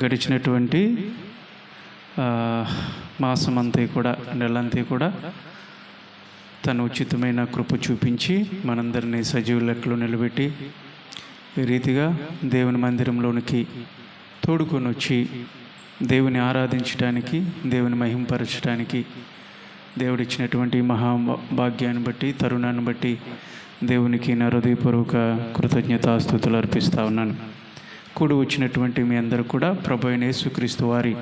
గడిచినటువంటి మాసమంతా కూడా, నెలంతా కూడా తన ఉచితమైన కృప చూపించి మనందరినీ సజీవ లెక్కలో నిలబెట్టి ఈ రీతిగా దేవుని మందిరంలోనికి తోడుకొని వచ్చి దేవుని ఆరాధించడానికి, దేవుని మహింపరచడానికి దేవుడిచ్చినటువంటి మహాభాగ్యాన్ని బట్టి, తరుణాన్ని బట్టి దేవునికి నా హృదయపూర్వక కృతజ్ఞతాస్తుతులు అర్పిస్తూ ఉన్నాను. కూడి వచ్చినటువంటి మీ అందరూ కూడా ప్రభు అయిన యేసుక్రీస్తు వారి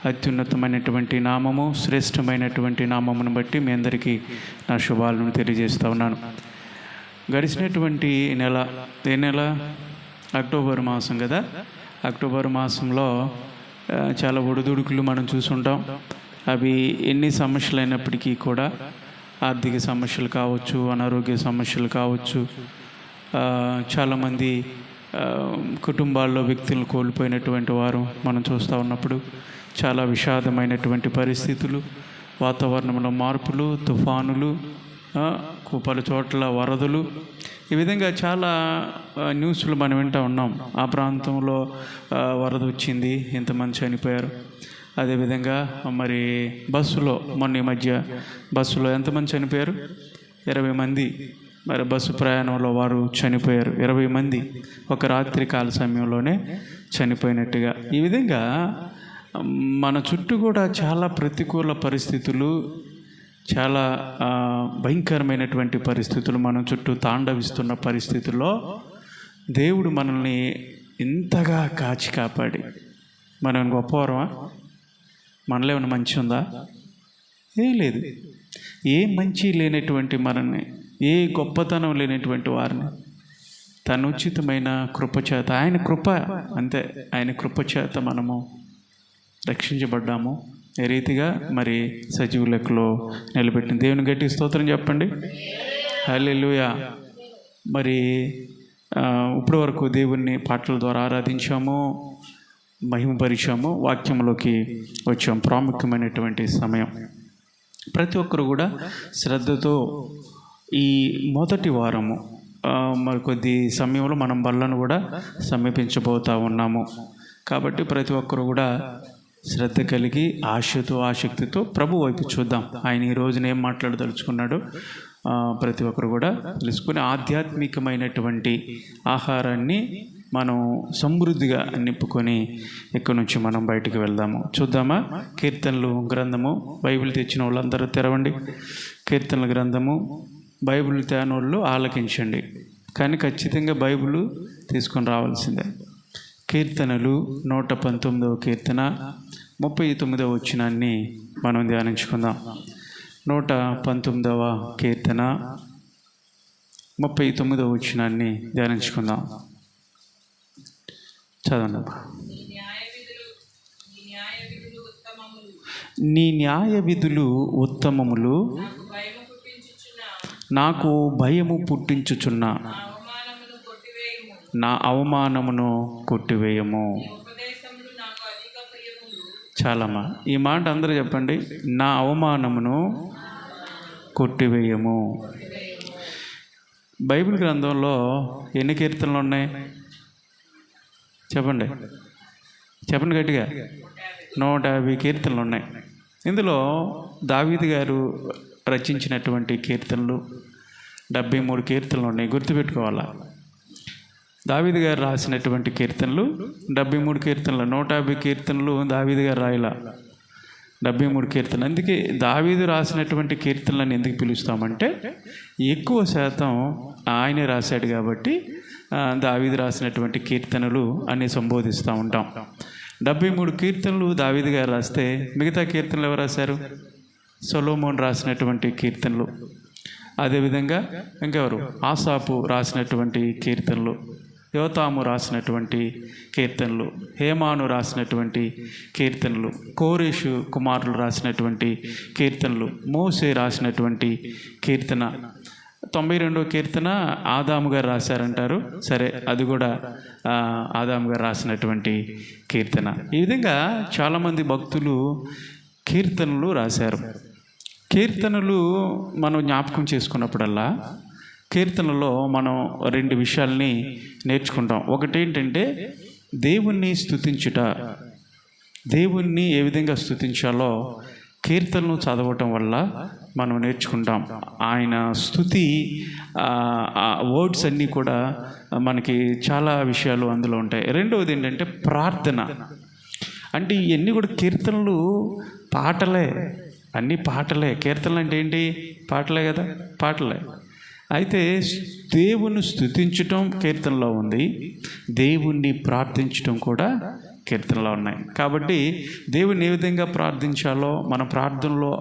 అత్యున్నతమైనటువంటి నామము, శ్రేష్టమైనటువంటి నామమును బట్టి మీ అందరికీ నా శుభాలను తెలియజేస్తూ ఉన్నాను. గడిచినటువంటి నెల, ఏ నెల? అక్టోబర్ మాసం కదా. అక్టోబర్ మాసంలో చాలా ఒడిదుడుకులు మనం చూసుంటాం. అవి ఎన్ని సమస్యలు అయినప్పటికీ కూడా, ఆర్థిక సమస్యలు కావచ్చు, అనారోగ్య సమస్యలు కావచ్చు, చాలామంది కుటుంబాల్లో వ్యక్తులను కోల్పోయినటువంటి వారు మనం చూస్తూ ఉన్నప్పుడు చాలా విషాదమైనటువంటి పరిస్థితులు, వాతావరణంలో మార్పులు, తుఫానులు, పలు చోట్ల వరదలు, ఈ విధంగా చాలా న్యూస్లు మనం వింటూ ఉన్నాం. ఆ ప్రాంతంలో వరద వచ్చింది, ఎంతమంది చనిపోయారు. అదేవిధంగా మరి బస్సులో, మొన్న ఈ మధ్య బస్సులో ఎంతమంది చనిపోయారు? 20 మంది మరి బస్సు ప్రయాణంలో వారు చనిపోయారు. 20 మంది ఒక రాత్రి కాల సమయంలోనే చనిపోయినట్టుగా. ఈ విధంగా మన చుట్టూ కూడా చాలా ప్రతికూల పరిస్థితులు, చాలా భయంకరమైనటువంటి పరిస్థితులు మన చుట్టూ తాండవిస్తున్న పరిస్థితుల్లో దేవుడు మనల్ని ఇంతగా కాచి కాపాడి, మనం గొప్పవారమా? మనలో ఏమైనా మంచి ఉందా? ఏం లేదు. ఏ మంచి లేనటువంటి మనల్ని, ఏ గొప్పతనం లేనటువంటి వారిని తన ఉచితమైన కృపచేత, ఆయన కృప అంతే, ఆయన కృపచేత మనము రక్షించబడ్డాము. ఏ రీతిగా మరి సజీవ లెక్కలో నిలబెట్టిన దేవుని గట్టి స్తోత్రం చెప్పండి. హల్లెలూయా. మరి ఇప్పటి వరకు దేవుణ్ణి పాటల ద్వారా ఆరాధించాము, మహిమపరిచాము, వాక్యంలోకి వచ్చాం. ప్రాముఖ్యమైనటువంటి సమయం. ప్రతి ఒక్కరు కూడా శ్రద్ధతో ఈ మొదటి వారము మరి కొద్ది సమయంలో మనం బళ్ళను కూడా సమీపించబోతూ ఉన్నాము. కాబట్టి ప్రతి ఒక్కరు కూడా శ్రద్ధ కలిగి, ఆశతో, ఆసక్తితో ప్రభు వైపు చూద్దాం. ఆయన ఈ రోజున ఏం మాట్లాడదలుచుకున్నాడో ప్రతి ఒక్కరు కూడా తెలుసుకుని ఆధ్యాత్మికమైనటువంటి ఆహారాన్ని మనం సమృద్ధిగా నింపుకొని ఇక్కడి నుంచి మనం బయటికి వెళ్దాము. చూద్దామా? కీర్తనలు గ్రంథము, బైబిల్ తెచ్చిన వాళ్ళందరూ తెరవండి. కీర్తనల గ్రంథము, బైబిల్ తేని వాళ్ళు ఆలకించండి, కానీ ఖచ్చితంగా బైబిల్ తీసుకొని రావాల్సిందే. కీర్తనలు 119వ కీర్తన 39వ వచనాన్ని మనం ధ్యానించుకుందాం. 119వ కీర్తన 39వ వచనాన్ని ధ్యానించుకుందాం. చదవండి. నీ న్యాయ విధులు ఉత్తమములు, నాకు భయము పుట్టించుచున్న నా అవమానమును కొట్టివేయము. చాలమ్మా, ఈ మాట అందరూ చెప్పండి. నా అవమానమును కొట్టివేయము. బైబిల్ గ్రంథంలో ఎన్ని కీర్తనలు ఉన్నాయి? చెప్పండి గట్టిగా. 150 కీర్తనలు ఉన్నాయి. ఇందులో దావీదు గారు రచించినటువంటి కీర్తనలు 73 కీర్తనలు ఉన్నాయి. గుర్తుపెట్టుకోవాలా, దావీదు గారు రాసినటువంటి కీర్తనలు 73 కీర్తనలు. 150 కీర్తనలు దావీదు గారు రాయలా, 73 కీర్తనలు. అందుకే దావీదు రాసినటువంటి కీర్తనలను ఎందుకు పిలుస్తామంటే, ఎక్కువ శాతం ఆయనే రాశాడు కాబట్టి దావీదు రాసినటువంటి కీర్తనలు అని సంబోధిస్తూ ఉంటాం. 73 కీర్తనలు దావీదు గారు రాస్తే మిగతా కీర్తనలు ఎవరు రాశారు? సొలొమోను రాసినటువంటి కీర్తనలు. అదేవిధంగా ఇంకెవరు? ఆసాపు రాసినటువంటి కీర్తనలు, యోతాము రాసినటువంటి కీర్తనలు, హేమాను రాసినటువంటి కీర్తనలు, కోరేషు కుమారులు రాసినటువంటి కీర్తనలు, మోసే రాసినటువంటి కీర్తన. 92వ కీర్తన ఆదాము గారు రాశారంటారు. సరే, అది కూడా ఆదాము గారు రాసినటువంటి కీర్తన. ఈ విధంగా చాలామంది భక్తులు కీర్తనలు రాశారు. కీర్తనలు మనం జ్ఞాపకం చేసుకున్నప్పుడల్లా కీర్తనలో మనం 2 విషయాల్ని నేర్చుకుంటాం. ఒకటి ఏంటంటే, దేవుణ్ణి స్తుతించుట, దేవుణ్ణి ఏ విధంగా స్తుతించాలో కీర్తనలు చదవటం వల్ల మనం నేర్చుకుంటాం. ఆయన స్తుతి వర్డ్స్ అన్నీ కూడా మనకి చాలా విషయాలు అందులో ఉంటాయి. రెండవది ఏంటంటే ప్రార్థన. అంటే ఇవన్నీ కూడా కీర్తనలు పాటలే, అన్నీ పాటలే. కీర్తనలు అంటే ఏంటి? పాటలే కదా, పాటలే. అయితే దేవుణ్ణి స్తుతించటం కీర్తనలో ఉంది, దేవుణ్ణి ప్రార్థించటం కూడా కీర్తనలో ఉన్నాయి. కాబట్టి దేవుని ఏ విధంగా ప్రార్థించాలో మన ప్రార్థనలో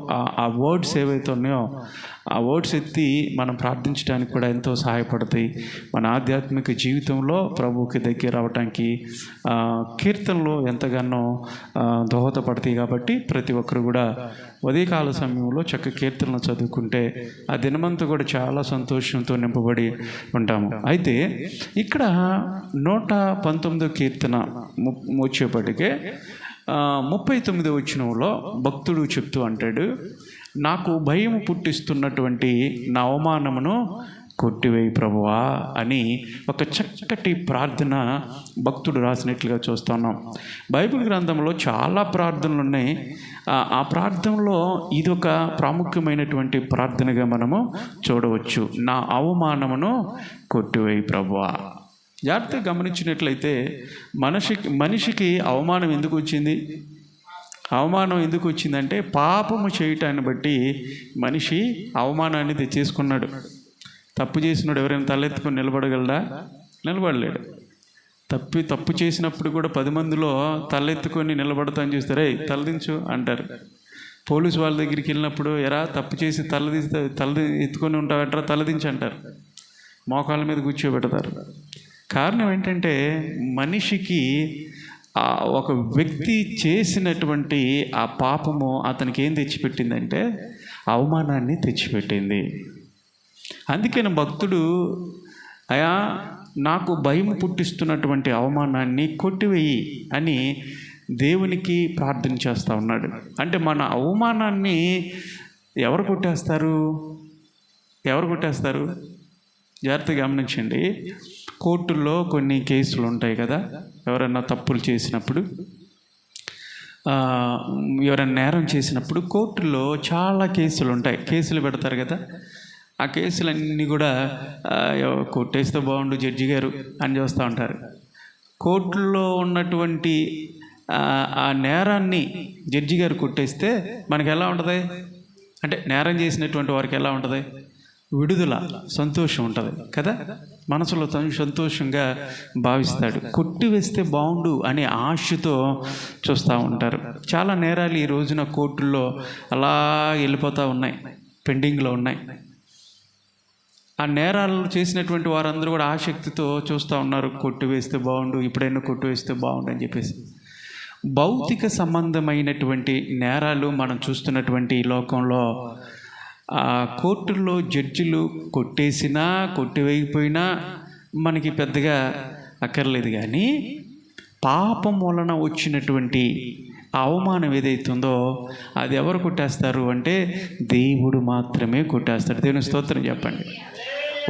ఆ వర్డ్స్ ఏవైతే ఉన్నాయో ఆ వర్డ్స్ ఎత్తి మనం ప్రార్థించడానికి కూడా ఎంతో సహాయపడతాయి. మన ఆధ్యాత్మిక జీవితంలో ప్రభువుకి దగ్గర అవడానికి కీర్తనలు ఎంతగానో దోహదపడతాయి. కాబట్టి ప్రతి ఒక్కరు కూడా ఉదయకాల సమయంలో చక్కగా కీర్తనలు చదువుకుంటే ఆ దినమంతా కూడా చాలా సంతోషంతో నింపబడి ఉంటాము. అయితే ఇక్కడ 119వ కీర్తన వచ్చేపటికే 39వ వచనంలో భక్తుడు చెప్తూ అంటాడు, నాకు భయం పుట్టిస్తున్నటువంటి నా అవమానమును కొట్టివేయి ప్రభువా అని ఒక చక్కటి ప్రార్థన భక్తుడు రాసినట్లుగా చూస్తున్నాం. బైబిల్ గ్రంథంలో చాలా ప్రార్థనలు ఉన్నాయి. ఆ ప్రార్థనలో ఇది ఒక ప్రాముఖ్యమైనటువంటి ప్రార్థనగా మనము చూడవచ్చు. నా అవమానమును కొట్టివేయి ప్రభువా. జాగ్రత్తగా గమనించినట్లయితే మనిషికి అవమానం ఎందుకు వచ్చింది? అవమానం ఎందుకు వచ్చిందంటే పాపము చేయటాన్ని బట్టి మనిషి అవమానాన్ని తెచ్చేసుకున్నాడు. తప్పు చేసినాడు ఎవరైనా తలెత్తుకొని నిలబడగలడా? నిలబడలేడు. తప్పు చేసినప్పుడు కూడా 10 మందిలో తలెత్తుకొని నిలబడతాను చూస్తారే, తలదించు అంటారు. పోలీసు వాళ్ళ దగ్గరికి వెళ్ళినప్పుడు ఎరా తప్పు చేసి తల ఎత్తుకొని ఉంటావట్రా, తలదించి అంటారు. మోకాళ్ళ మీద కూర్చోబెడతారు. కారణం ఏంటంటే మనిషికి ఒక వ్యక్తి చేసినటువంటి ఆ పాపము అతనికి ఏం తెచ్చిపెట్టిందంటే అవమానాన్ని తెచ్చిపెట్టింది. అందుకని భక్తుడు అయా నాకు భయం పుట్టిస్తున్నటువంటి అవమానాన్ని కొట్టివేయి అని దేవునికి ప్రార్థన చేస్తూ ఉన్నాడు. అంటే మన అవమానాన్ని ఎవరు కొట్టేస్తారు? జాగ్రత్తగా గమనించండి. కోర్టుల్లో కొన్ని కేసులు ఉంటాయి కదా, ఎవరైనా తప్పులు చేసినప్పుడు, ఎవరైనా నేరం చేసినప్పుడు కోర్టుల్లో చాలా కేసులు ఉంటాయి. కేసులు పెడతారు కదా, ఆ కేసులన్నీ కూడా కొట్టేస్తే బాగుండు జడ్జి గారు అని చూస్తూ ఉంటారు. కోర్టుల్లో ఉన్నటువంటి ఆ నేరాన్ని జడ్జి గారు కొట్టేస్తే మనకి ఎలా ఉంటుంది? అంటే నేరం చేసినటువంటి వారికి ఎలా ఉంటుంది? విడుదల, సంతోషం ఉంటుంది కదా, మనసులో సంతోషంగా భావిస్తాడు. కొట్టివేస్తే బాగుండు అనే ఆశతో చూస్తూ ఉంటారు. చాలా నేరాలు ఈ రోజున కోర్టుల్లో అలా వెళ్ళిపోతూ ఉన్నాయి, పెండింగ్లో ఉన్నాయి. ఆ నేరాలు చేసినటువంటి వారందరూ కూడా ఆసక్తితో చూస్తూ ఉన్నారు, కొట్టివేస్తే బాగుండు, ఇప్పుడైనా కొట్టివేస్తే బాగుండు అని చెప్పేసి. భౌతిక సంబంధమైనటువంటి నేరాలు మనం చూస్తున్నటువంటి ఈ లోకంలో కోర్టుల్లో జడ్జిలు కొట్టేసినా కొట్టివేయకపోయినా మనకి పెద్దగా అక్కర్లేదు. కానీ పాపం వలన వచ్చినటువంటి అవమానం ఏదైతుందో అది ఎవరు కొట్టేస్తారు అంటే దేవుడు మాత్రమే కొట్టేస్తాడు. దేవుని స్తోత్రం చెప్పండి.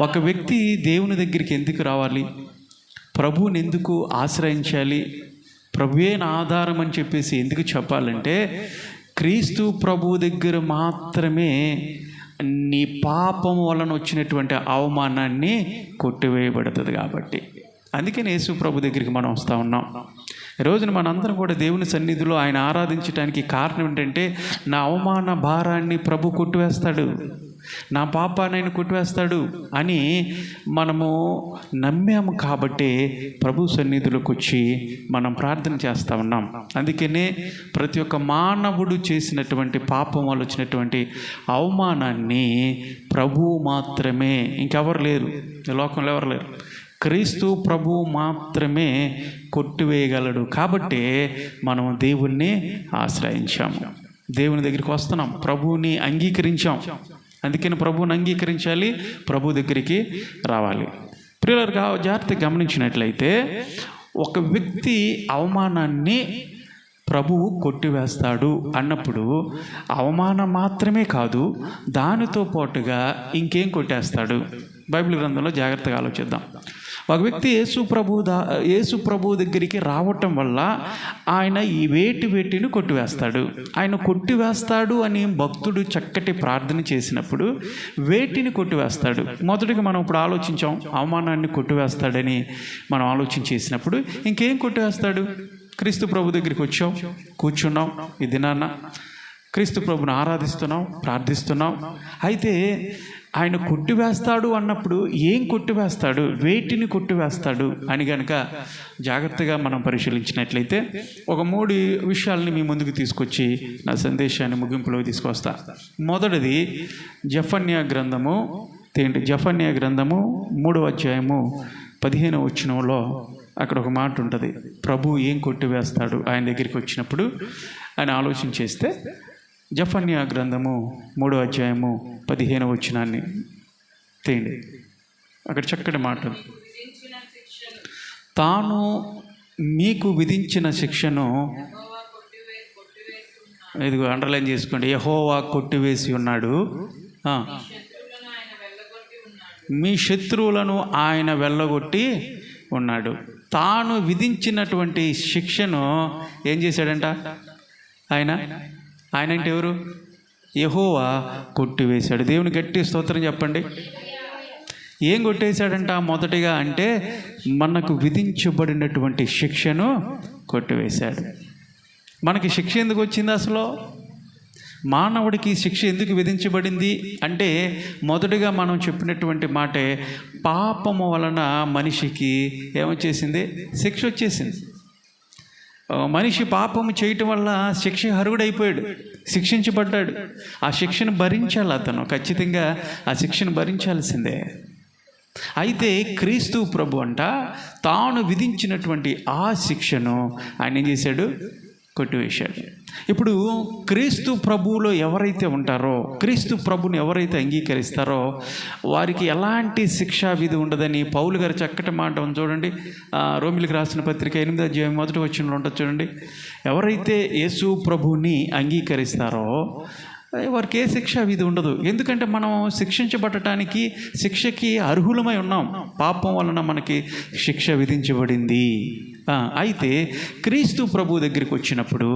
ఒక వ్యక్తి దేవుని దగ్గరికి ఎందుకు రావాలి? ప్రభువుని ఎందుకు ఆశ్రయించాలి? ప్రభువే నా ఆధారం అని చెప్పేసి ఎందుకు చెప్పాలంటే క్రీస్తు ప్రభువు దగ్గర మాత్రమే నీ పాపం వలన వచ్చినటువంటి అవమానాన్ని కొట్టివేయబడుతుంది. కాబట్టి అందుకని యేసు ప్రభు దగ్గరికి మనం వస్తూ ఉన్నాం. రోజున మనందరం కూడా దేవుని సన్నిధిలో ఆయన ఆరాధించడానికి కారణం ఏంటంటే నా అవమాన భారాన్ని ప్రభు కొట్టివేస్తాడు, నా పాపాన్ని ఆయన కొట్టివేస్తాడు అని మనము నమ్మాము. కాబట్టి ప్రభు సన్నిధిలోకి వచ్చి మనం ప్రార్థన చేస్తూ ఉన్నాం. అందుకనే ప్రతి ఒక్క మానవుడు చేసినటువంటి పాపం వల్ల వచ్చినటువంటి అవమానాన్ని ప్రభువు మాత్రమే, ఇంకెవరు లేరు, ఈ లోకంలో ఎవరు లేరు, క్రీస్తు ప్రభువు మాత్రమే కొట్టివేయగలడు. కాబట్టి మనం దేవుణ్ణి ఆశ్రయించాము, దేవుని దగ్గరికి వస్తున్నాం, ప్రభువుని అంగీకరించాం. అందుకని ప్రభువుని అంగీకరించాలి, ప్రభు దగ్గరికి రావాలి. ప్రియులారా, జాగ్రత్తగా గమనించినట్లయితే ఒక వ్యక్తి అవమానాన్ని ప్రభువు కొట్టివేస్తాడు అన్నప్పుడు అవమానం మాత్రమే కాదు, దానితో పాటుగా ఇంకేం కొట్టేస్తాడు? బైబిల్ గ్రంథంలో జాగ్రత్తగా ఆలోచిద్దాం. ఒక వ్యక్తి యేసు ప్రభు దగ్గరికి రావటం వల్ల ఆయన ఈ వేటిని కొట్టివేస్తాడు. ఆయన కొట్టివేస్తాడు అని భక్తుడు చక్కటి ప్రార్థన చేసినప్పుడు వేటిని కొట్టివేస్తాడు? మొదటిగా మనం ఇప్పుడు ఆలోచించాం, అవమానాన్ని కొట్టివేస్తాడని మనం ఆలోచన చేసినప్పుడు ఇంకేం కొట్టివేస్తాడు? క్రీస్తు ప్రభు దగ్గరికి వచ్చాం, కూర్చున్నాం, ఈ దినాన క్రీస్తు ప్రభుని ఆరాధిస్తున్నాం, ప్రార్థిస్తున్నాం. అయితే ఆయన కొట్టివేస్తాడు అన్నప్పుడు ఏం కొట్టివేస్తాడు, వేటిని కొట్టివేస్తాడు అని కనుక జాగ్రత్తగా మనం పరిశీలించినట్లయితే ఒక 3 విషయాలని మీ ముందుకు తీసుకొచ్చి నా సందేశాన్ని ముగింపులో తీసుకొస్తా. మొదటిది జెఫన్యా గ్రంథము 3వ అధ్యాయము 15వ వచనంలో అక్కడ ఒక మాట ఉంటుంది. ప్రభు ఏం కొట్టివేస్తాడు ఆయన దగ్గరికి వచ్చినప్పుడు అని ఆలోచన చేస్తే జెఫన్యా గ్రంథము 3వ అధ్యాయము 15వ వచనాన్ని తీయండి. అక్కడ చక్కటి మాట, తాను మీకు విధించిన శిక్షను, ఇదిగో అండర్లైన్ చేసుకోండి, యెహోవా కొట్టివేసి ఉన్నాడు, మీ శత్రువులను ఆయన వెళ్ళగొట్టి ఉన్నాడు. తాను విధించినటువంటి శిక్షను ఏం చేశాడంట ఆయన అంటే ఎవరు? యెహోవా కొట్టివేశాడు. దేవుని గట్టి స్తోత్రం చెప్పండి. ఏం కొట్టేశాడంట? మొదటిగా అంటే మనకు విధించబడినటువంటి శిక్షను కొట్టివేశాడు. మనకి శిక్ష ఎందుకు వచ్చింది? అసలు మానవుడికి శిక్ష ఎందుకు విధించబడింది అంటే మొదటిగా మనం చెప్పినటువంటి మాటే, పాపము వలన మనిషికి ఏమొచ్చేసింది? శిక్ష వచ్చేసింది. మనిషి పాపము చేయటం వల్ల శిక్ష అర్హుడైపోయాడు, శిక్షించబడ్డాడు. ఆ శిక్షను భరించాలి, అతను ఖచ్చితంగా ఆ శిక్షను భరించాల్సిందే. అయితే క్రీస్తు ప్రభు అంట తాను విధించినటువంటి ఆ శిక్షను ఆయన ఏం చేశాడు? కొట్టివేశాడు. ఇప్పుడు క్రీస్తు ప్రభువులో ఎవరైతే ఉంటారో, క్రీస్తు ప్రభుని ఎవరైతే అంగీకరిస్తారో వారికి ఎలాంటి శిక్షా విధి ఉండదని పౌలు గారు చక్కటి మాట చూడండి. రోమిలికి రాసిన పత్రిక 8వ అధ్యాయం 1వ వచనంలో ఉంటుంది చూడండి. ఎవరైతే యేసు ప్రభుని అంగీకరిస్తారో వారికి ఏ శిక్షా విధి ఉండదు. ఎందుకంటే మనం శిక్షించబడటానికి, శిక్షకి అర్హులమై ఉన్నాం. పాపం వలన మనకి శిక్ష విధించబడింది. అయితే క్రీస్తు ప్రభు దగ్గరికి వచ్చినప్పుడు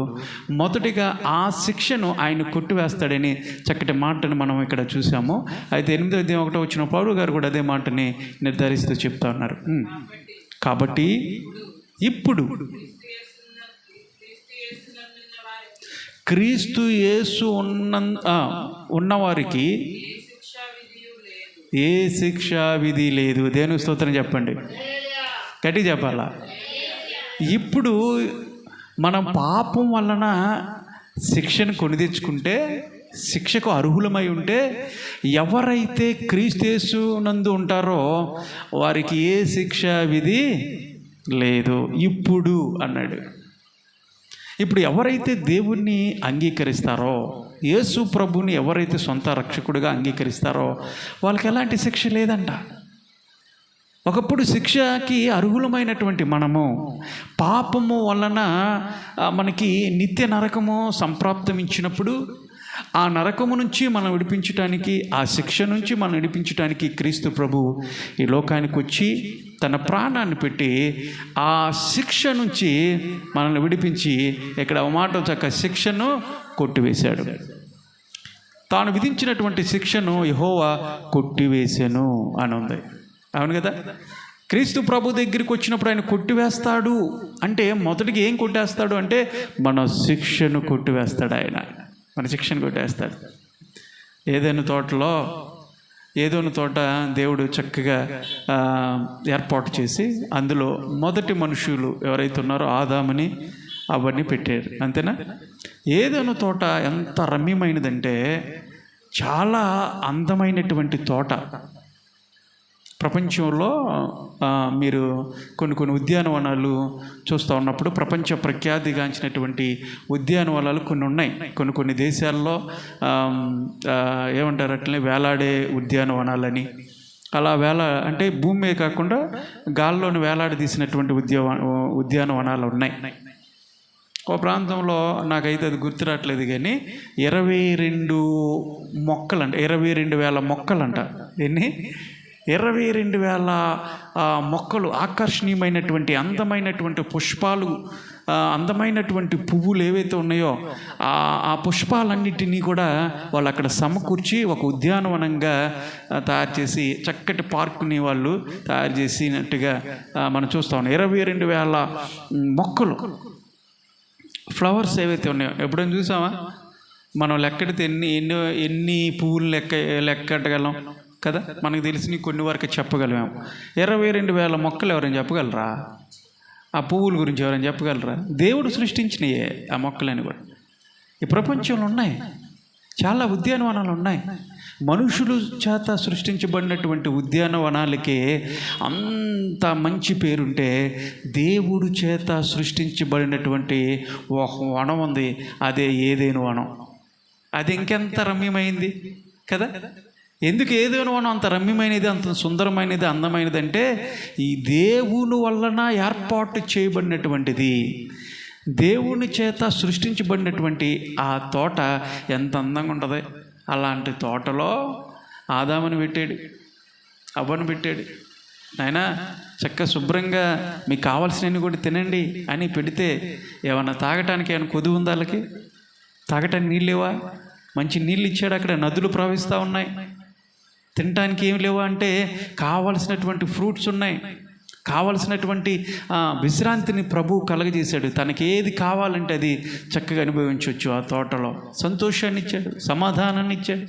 మొదటిగా ఆ శిక్షను ఆయన కొట్టివేస్తాడని చక్కటి మాటను మనం ఇక్కడ చూసాము. అయితే 8వ అధ్యాయం 1వ వచనం పౌలు గారు కూడా అదే మాటని నిర్ధారిస్తూ చెప్తా ఉన్నారు. కాబట్టి ఇప్పుడు క్రీస్తు యేసు ఉన్నవారికి ఏ శిక్షా విధి లేదు. దేవుని స్తోత్రం చెప్పండి, గట్టి చెప్పాలా. ఇప్పుడు మనం పాపం వలన శిక్షను కొని తెచ్చుకుంటే, శిక్షకు అర్హులమై ఉంటే, ఎవరైతే క్రీస్తు యేసు నందు ఉంటారో వారికి ఏ శిక్షా విధి లేదు ఇప్పుడు అన్నాడు. ఇప్పుడు ఎవరైతే దేవుణ్ణి అంగీకరిస్తారో, యేసు ప్రభుని ఎవరైతే సొంత రక్షకుడిగా అంగీకరిస్తారో వాళ్ళకి ఎలాంటి శిక్ష లేదంట. ఒకప్పుడు శిక్షకి అర్హులమైనటువంటి మనము పాపము వలన మనకి నిత్య నరకము సంప్రాప్తమించినప్పుడు ఆ నరకము నుంచి మనం విడిపించటానికి, ఆ శిక్ష నుంచి మనం విడిపించటానికి క్రీస్తు ప్రభు ఈ లోకానికి వచ్చి తన ప్రాణాన్ని పెట్టి ఆ శిక్ష నుంచి మనల్ని విడిపించి ఇక్కడ మాట చక్క శిక్షను కొట్టివేశాడు. తాను విధించినటువంటి శిక్షను యెహోవా కొట్టివేశాను అని ఉంది. అవును కదా. క్రీస్తు ప్రభు దగ్గరికి వచ్చినప్పుడు ఆయన కొట్టివేస్తాడు అంటే మొదటికి ఏం కొట్టేస్తాడు అంటే మన శిక్షను కొట్టివేస్తాడు. ఆయన మన శిక్షను కొట్టేస్తాడు. ఏదైనా తోట దేవుడు చక్కగా ఏర్పాటు చేసి అందులో మొదటి మనుషులు ఎవరైతే ఉన్నారో ఆదాముని అవన్నీ పెట్టారు, అంతేనా. ఏదైనా తోట ఎంత రమ్యమైనదంటే చాలా అందమైనటువంటి తోట. ప్రపంచంలో మీరు కొన్ని ఉద్యానవనాలు చూస్తూ ఉన్నప్పుడు ప్రపంచ ప్రఖ్యాతిగాంచినటువంటి ఉద్యానవనాలు కొన్ని ఉన్నాయి. కొన్ని దేశాల్లో ఏమంటారు అట్లనే వేలాడే ఉద్యానవనాలని, అలా అంటే భూమి కాకుండా గాల్లోని వేలాడదీసినటువంటి ఉద్యానవనాలు ఉన్నాయి. ఒక ప్రాంతంలో నాకైతే అది గుర్తురాట్లేదు కానీ 22 మొక్కలంట, 22,000 మొక్కలంట. ఎన్ని? 22,000 మొక్కలు, ఆకర్షణీయమైనటువంటి అందమైనటువంటి పుష్పాలు, అందమైనటువంటి పువ్వులు ఏవైతే ఉన్నాయో ఆ పుష్పాలన్నిటినీ కూడా వాళ్ళు అక్కడ సమకూర్చి ఒక ఉద్యానవనంగా తయారు చేసి చక్కటి పార్కుని వాళ్ళు తయారు చేసినట్టుగా మనం చూస్తూ ఉన్నాం. 22,000 మొక్కలు, ఫ్లవర్స్ ఏవైతే ఉన్నాయో ఎప్పుడైనా చూసామా? మనం లెక్కెడితే ఎన్ని పువ్వులు లెక్కట్టగలం కదా? మనకు తెలిసిన కొన్ని వరకు చెప్పగలమేమో. 22,000 మొక్కలు ఎవరైనా చెప్పగలరా? ఆ పువ్వుల గురించి ఎవరైనా చెప్పగలరా? దేవుడు సృష్టించినయే ఆ మొక్కలని కూడా. ఈ ప్రపంచంలో ఉన్నాయి, చాలా ఉద్యానవనాలు ఉన్నాయి. మనుషులు చేత సృష్టించబడినటువంటి ఉద్యానవనాలకే అంత మంచి పేరుంటే, దేవుడు చేత సృష్టించబడినటువంటి ఒక వనం ఉంది, అదే ఏదైనా వనం. అది ఇంకెంత రమ్యమైంది కదా? ఎందుకు ఏదైనా వనం అంత రమ్యమైనది, అంత సుందరమైనది, అందమైనది అంటే ఈ దేవుని వలన ఏర్పాటు చేయబడినటువంటిది, దేవుని చేత సృష్టించబడినటువంటి ఆ తోట ఎంత అందంగా ఉంటుంది. అలాంటి తోటలో ఆదాముని పెట్టాడు, అవ్వను పెట్టాడు. నాయనా చక్కగా శుభ్రంగా మీకు కావాల్సినవి కూడా తినండి అని పెడితే ఏమన్నా తాగటానికి ఏమైనా కొద్ది ఉందా? వాళ్ళకి తాగటానికి నీళ్ళు లేవా? మంచి నీళ్ళు ఇచ్చాడు, అక్కడ నదులు ప్రవహిస్తూ ఉన్నాయి. తినటానికి ఏమి లేవా అంటే కావలసినటువంటి ఫ్రూట్స్ ఉన్నాయి, కావలసినటువంటి విశ్రాంతిని ప్రభువు కలగజేశాడు. తనకి ఏది కావాలంటే అది చక్కగా అనుభవించవచ్చు. ఆ తోటలో సంతోషాన్ని ఇచ్చాడు, సమాధానాన్ని ఇచ్చాడు,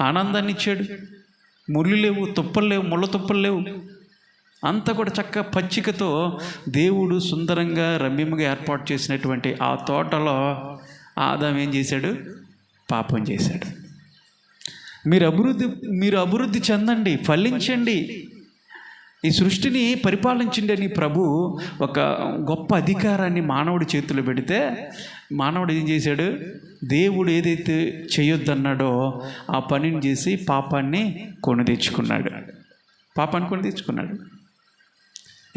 ఆనందాన్ని ఇచ్చాడు. ముళ్ళు లేవు, తుప్పలు లేవు, ముళ్ళ తుప్పలు లేవు. అంతా కూడా చక్కగా పచ్చికతో దేవుడు సుందరంగా రమ్యముగా ఏర్పాటు చేసినటువంటి ఆ తోటలో ఆదాము ఏం చేశాడు? పాపం చేశాడు. మీరు అభివృద్ధి చెందండి, ఫలించండి, ఈ సృష్టిని పరిపాలించండి అని ప్రభు ఒక గొప్ప అధికారాన్ని మానవుడి చేతిలో పెడితే, మానవుడు ఏం చేశాడు? దేవుడు ఏదైతే చేయొద్దన్నాడో ఆ పనిని చేసి పాపాన్ని కొని తెచ్చుకున్నాడు.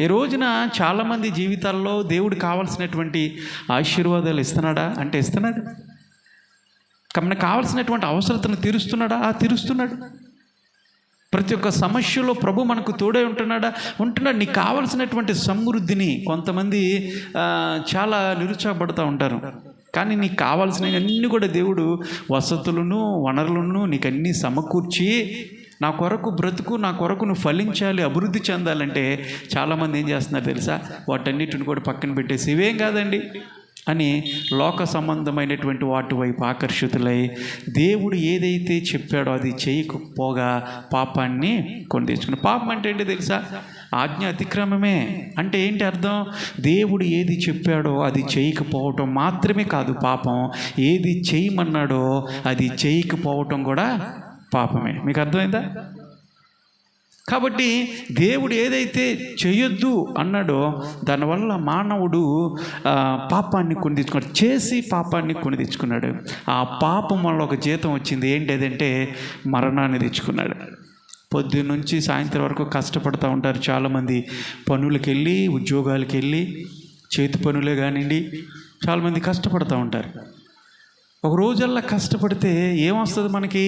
ఈ రోజున చాలామంది జీవితాల్లో దేవుడు కావాల్సినటువంటి ఆశీర్వాదాలు ఇస్తున్నాడా అంటే ఇస్తున్నాడు. మనకు కావాల్సినటువంటి అవసరతను తీరుస్తున్నాడా? తీరుస్తున్నాడు. ప్రతి ఒక్క సమస్యలో ప్రభు మనకు తోడే ఉంటున్నాడు. నీకు కావాల్సినటువంటి సమృద్ధిని, కొంతమంది చాలా నిరుత్సాహపడుతూ ఉంటారు, కానీ నీకు కావాల్సినవన్నీ కూడా దేవుడు వసతులను, వనరులను నీకు అన్నీ సమకూర్చి నా కొరకు బ్రతుకు, నా కొరకు నువ్వు ఫలించాలి, అభివృద్ధి చెందాలంటే చాలామంది ఏం చేస్తున్నారు తెలుసా? వాటన్నిటిని కూడా పక్కన పెట్టేసి ఇవేం కాదండి అని లోక సంబంధమైనటువంటి వాటి వైపు ఆకర్షితులై దేవుడు ఏదైతే చెప్పాడో అది చేయకపోగా పాపాన్ని కొని తెచ్చుకున్నాడు. పాపం అంటే ఏంటి తెలుసా? ఆజ్ఞ అతిక్రమమే. అంటే ఏంటి అర్థం? దేవుడు ఏది చెప్పాడో అది చేయకపోవటం మాత్రమే కాదు పాపం, ఏది చేయమన్నాడో అది చేయకపోవటం కూడా పాపమే. మీకు అర్థమైందా? కాబట్టి దేవుడు ఏదైతే చేయొద్దు అన్నాడో దానివల్ల మానవుడు పాపాన్ని కొని తెచ్చుకున్నాడు, చేసి పాపాన్ని కొని తెచ్చుకున్నాడు. ఆ పాపం వల్ల ఒక జీతం వచ్చింది. ఏంటి అదంటే మరణాన్ని తెచ్చుకున్నాడు. పొద్దున్నుంచి సాయంత్రం వరకు కష్టపడుతూ ఉంటారు చాలామంది. పనులకు వెళ్ళి, ఉద్యోగాలకు వెళ్ళి, చేతి పనులే కానివ్వండి, చాలామంది కష్టపడుతూ ఉంటారు. ఒక రోజల్లా కష్టపడితే ఏమొస్తుంది? మనకి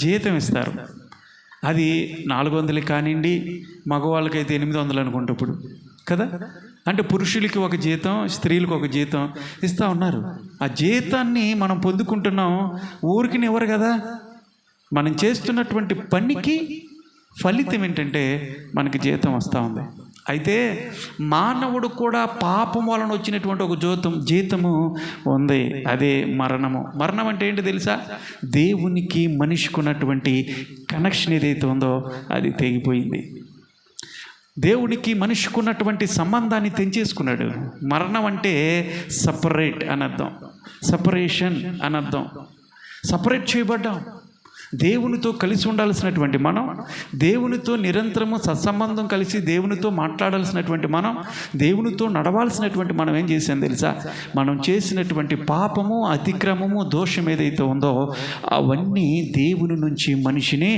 జీతం ఇస్తారు. అది 400 కానివ్వండి, మగవాళ్ళకైతే 800 అనుకుంటా ఇప్పుడు కదా. అంటే పురుషులకి ఒక జీతం, స్త్రీలకు ఒక జీతం ఇస్తూ ఉన్నారు. ఆ జీతాన్ని మనం పొందుకుంటున్నాం, ఊరికి ఎవరు కదా. మనం చేస్తున్నటువంటి పనికి ఫలితం ఏంటంటే మనకి జీతం వస్తూ ఉంది. అయితే మానవుడు కూడా పాపం వలన వచ్చినటువంటి ఒక జీతము ఉంది, అదే మరణము. మరణం అంటే ఏంటి తెలుసా? దేవునికి మనిషికి ఉన్నటువంటి కనెక్షన్ ఏదైతే ఉందో అది తెగిపోయింది. దేవునికి మనిషికి ఉన్నటువంటి సంబంధాన్ని తెంచేసుకున్నాడు. మరణం అంటే సపరేట్ అని అర్థం, సపరేషన్ అని అర్థం. సపరేట్ చేయబడ్డాం. దేవునితో కలిసి ఉండాల్సినటువంటి మనం, దేవునితో నిరంతరము సత్సంబంధం కలిసి దేవునితో మాట్లాడాల్సినటువంటి మనం, దేవునితో నడవాల్సినటువంటి మనం ఏం చేసాం తెలుసా? మనం చేసినటువంటి పాపము, అతిక్రమము, దోషం ఏదైతే ఉందో అవన్నీ దేవుని నుంచి మనిషిని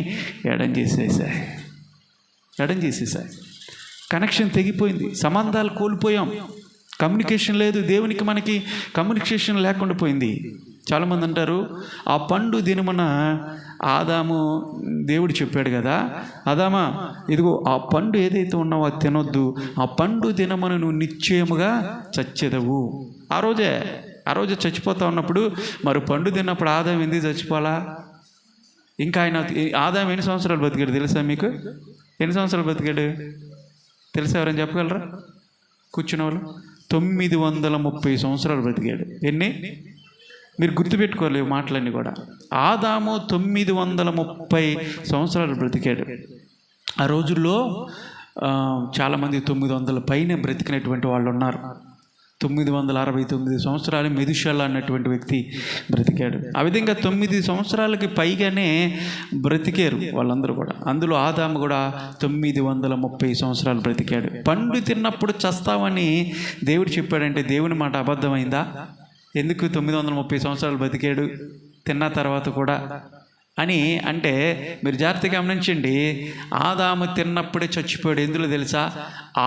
ఎడం చేసేసాయి. కనెక్షన్ తెగిపోయింది, సంబంధాలు కోల్పోయాం, కమ్యూనికేషన్ లేదు. దేవునికి మనకి కమ్యూనికేషన్ లేకుండా పోయింది. చాలామంది అంటారు, ఆ పండు దినమున ఆదాము దేవుడు చెప్పాడు కదా, ఆదామా ఇదిగో ఆ పండు ఏదైతే ఉన్నావో అది తినొద్దు, ఆ పండు దినమున నువ్వు నిశ్చయముగా చచ్చెదవు. ఆ రోజే చచ్చిపోతా ఉన్నప్పుడు మరి పండు తిన్నప్పుడు ఆదాం ఎందుకు చచ్చిపోవాలా? ఇంకా ఆదాం ఎన్ని సంవత్సరాలు బతికాడు తెలుసా మీకు? ఎన్ని సంవత్సరాలు బతికాడు తెలుసా? ఎవరైనా చెప్పగలరా? కూర్చున్న వాళ్ళు 930 సంవత్సరాలు బ్రతికాడు. ఎన్ని? మీరు గుర్తుపెట్టుకోలేవు మాటలన్నీ కూడా. ఆదాము 930 సంవత్సరాలు బ్రతికాడు. ఆ రోజుల్లో చాలామంది 900 పైన బ్రతికినటువంటి వాళ్ళు ఉన్నారు. 969 సంవత్సరాలు మెదుషల అన్నటువంటి వ్యక్తి బ్రతికాడు. ఆ విధంగా 9 సంవత్సరాలకి పైగానే బ్రతికారు వాళ్ళందరూ కూడా. అందులో ఆదాము కూడా 930 సంవత్సరాలు బ్రతికాడు. పండు తిన్నప్పుడు చస్తావని దేవుడు చెప్పాడంటే దేవుని మాట అబద్ధమైందా? ఎందుకు 930 సంవత్సరాలు బ్రతికాడు తిన్న తర్వాత కూడా అని అంటే, మీరు జాగ్రత్తగా గమనించండి. ఆదాము తిన్నప్పుడే చచ్చిపోయాడు. ఎందులో తెలుసా?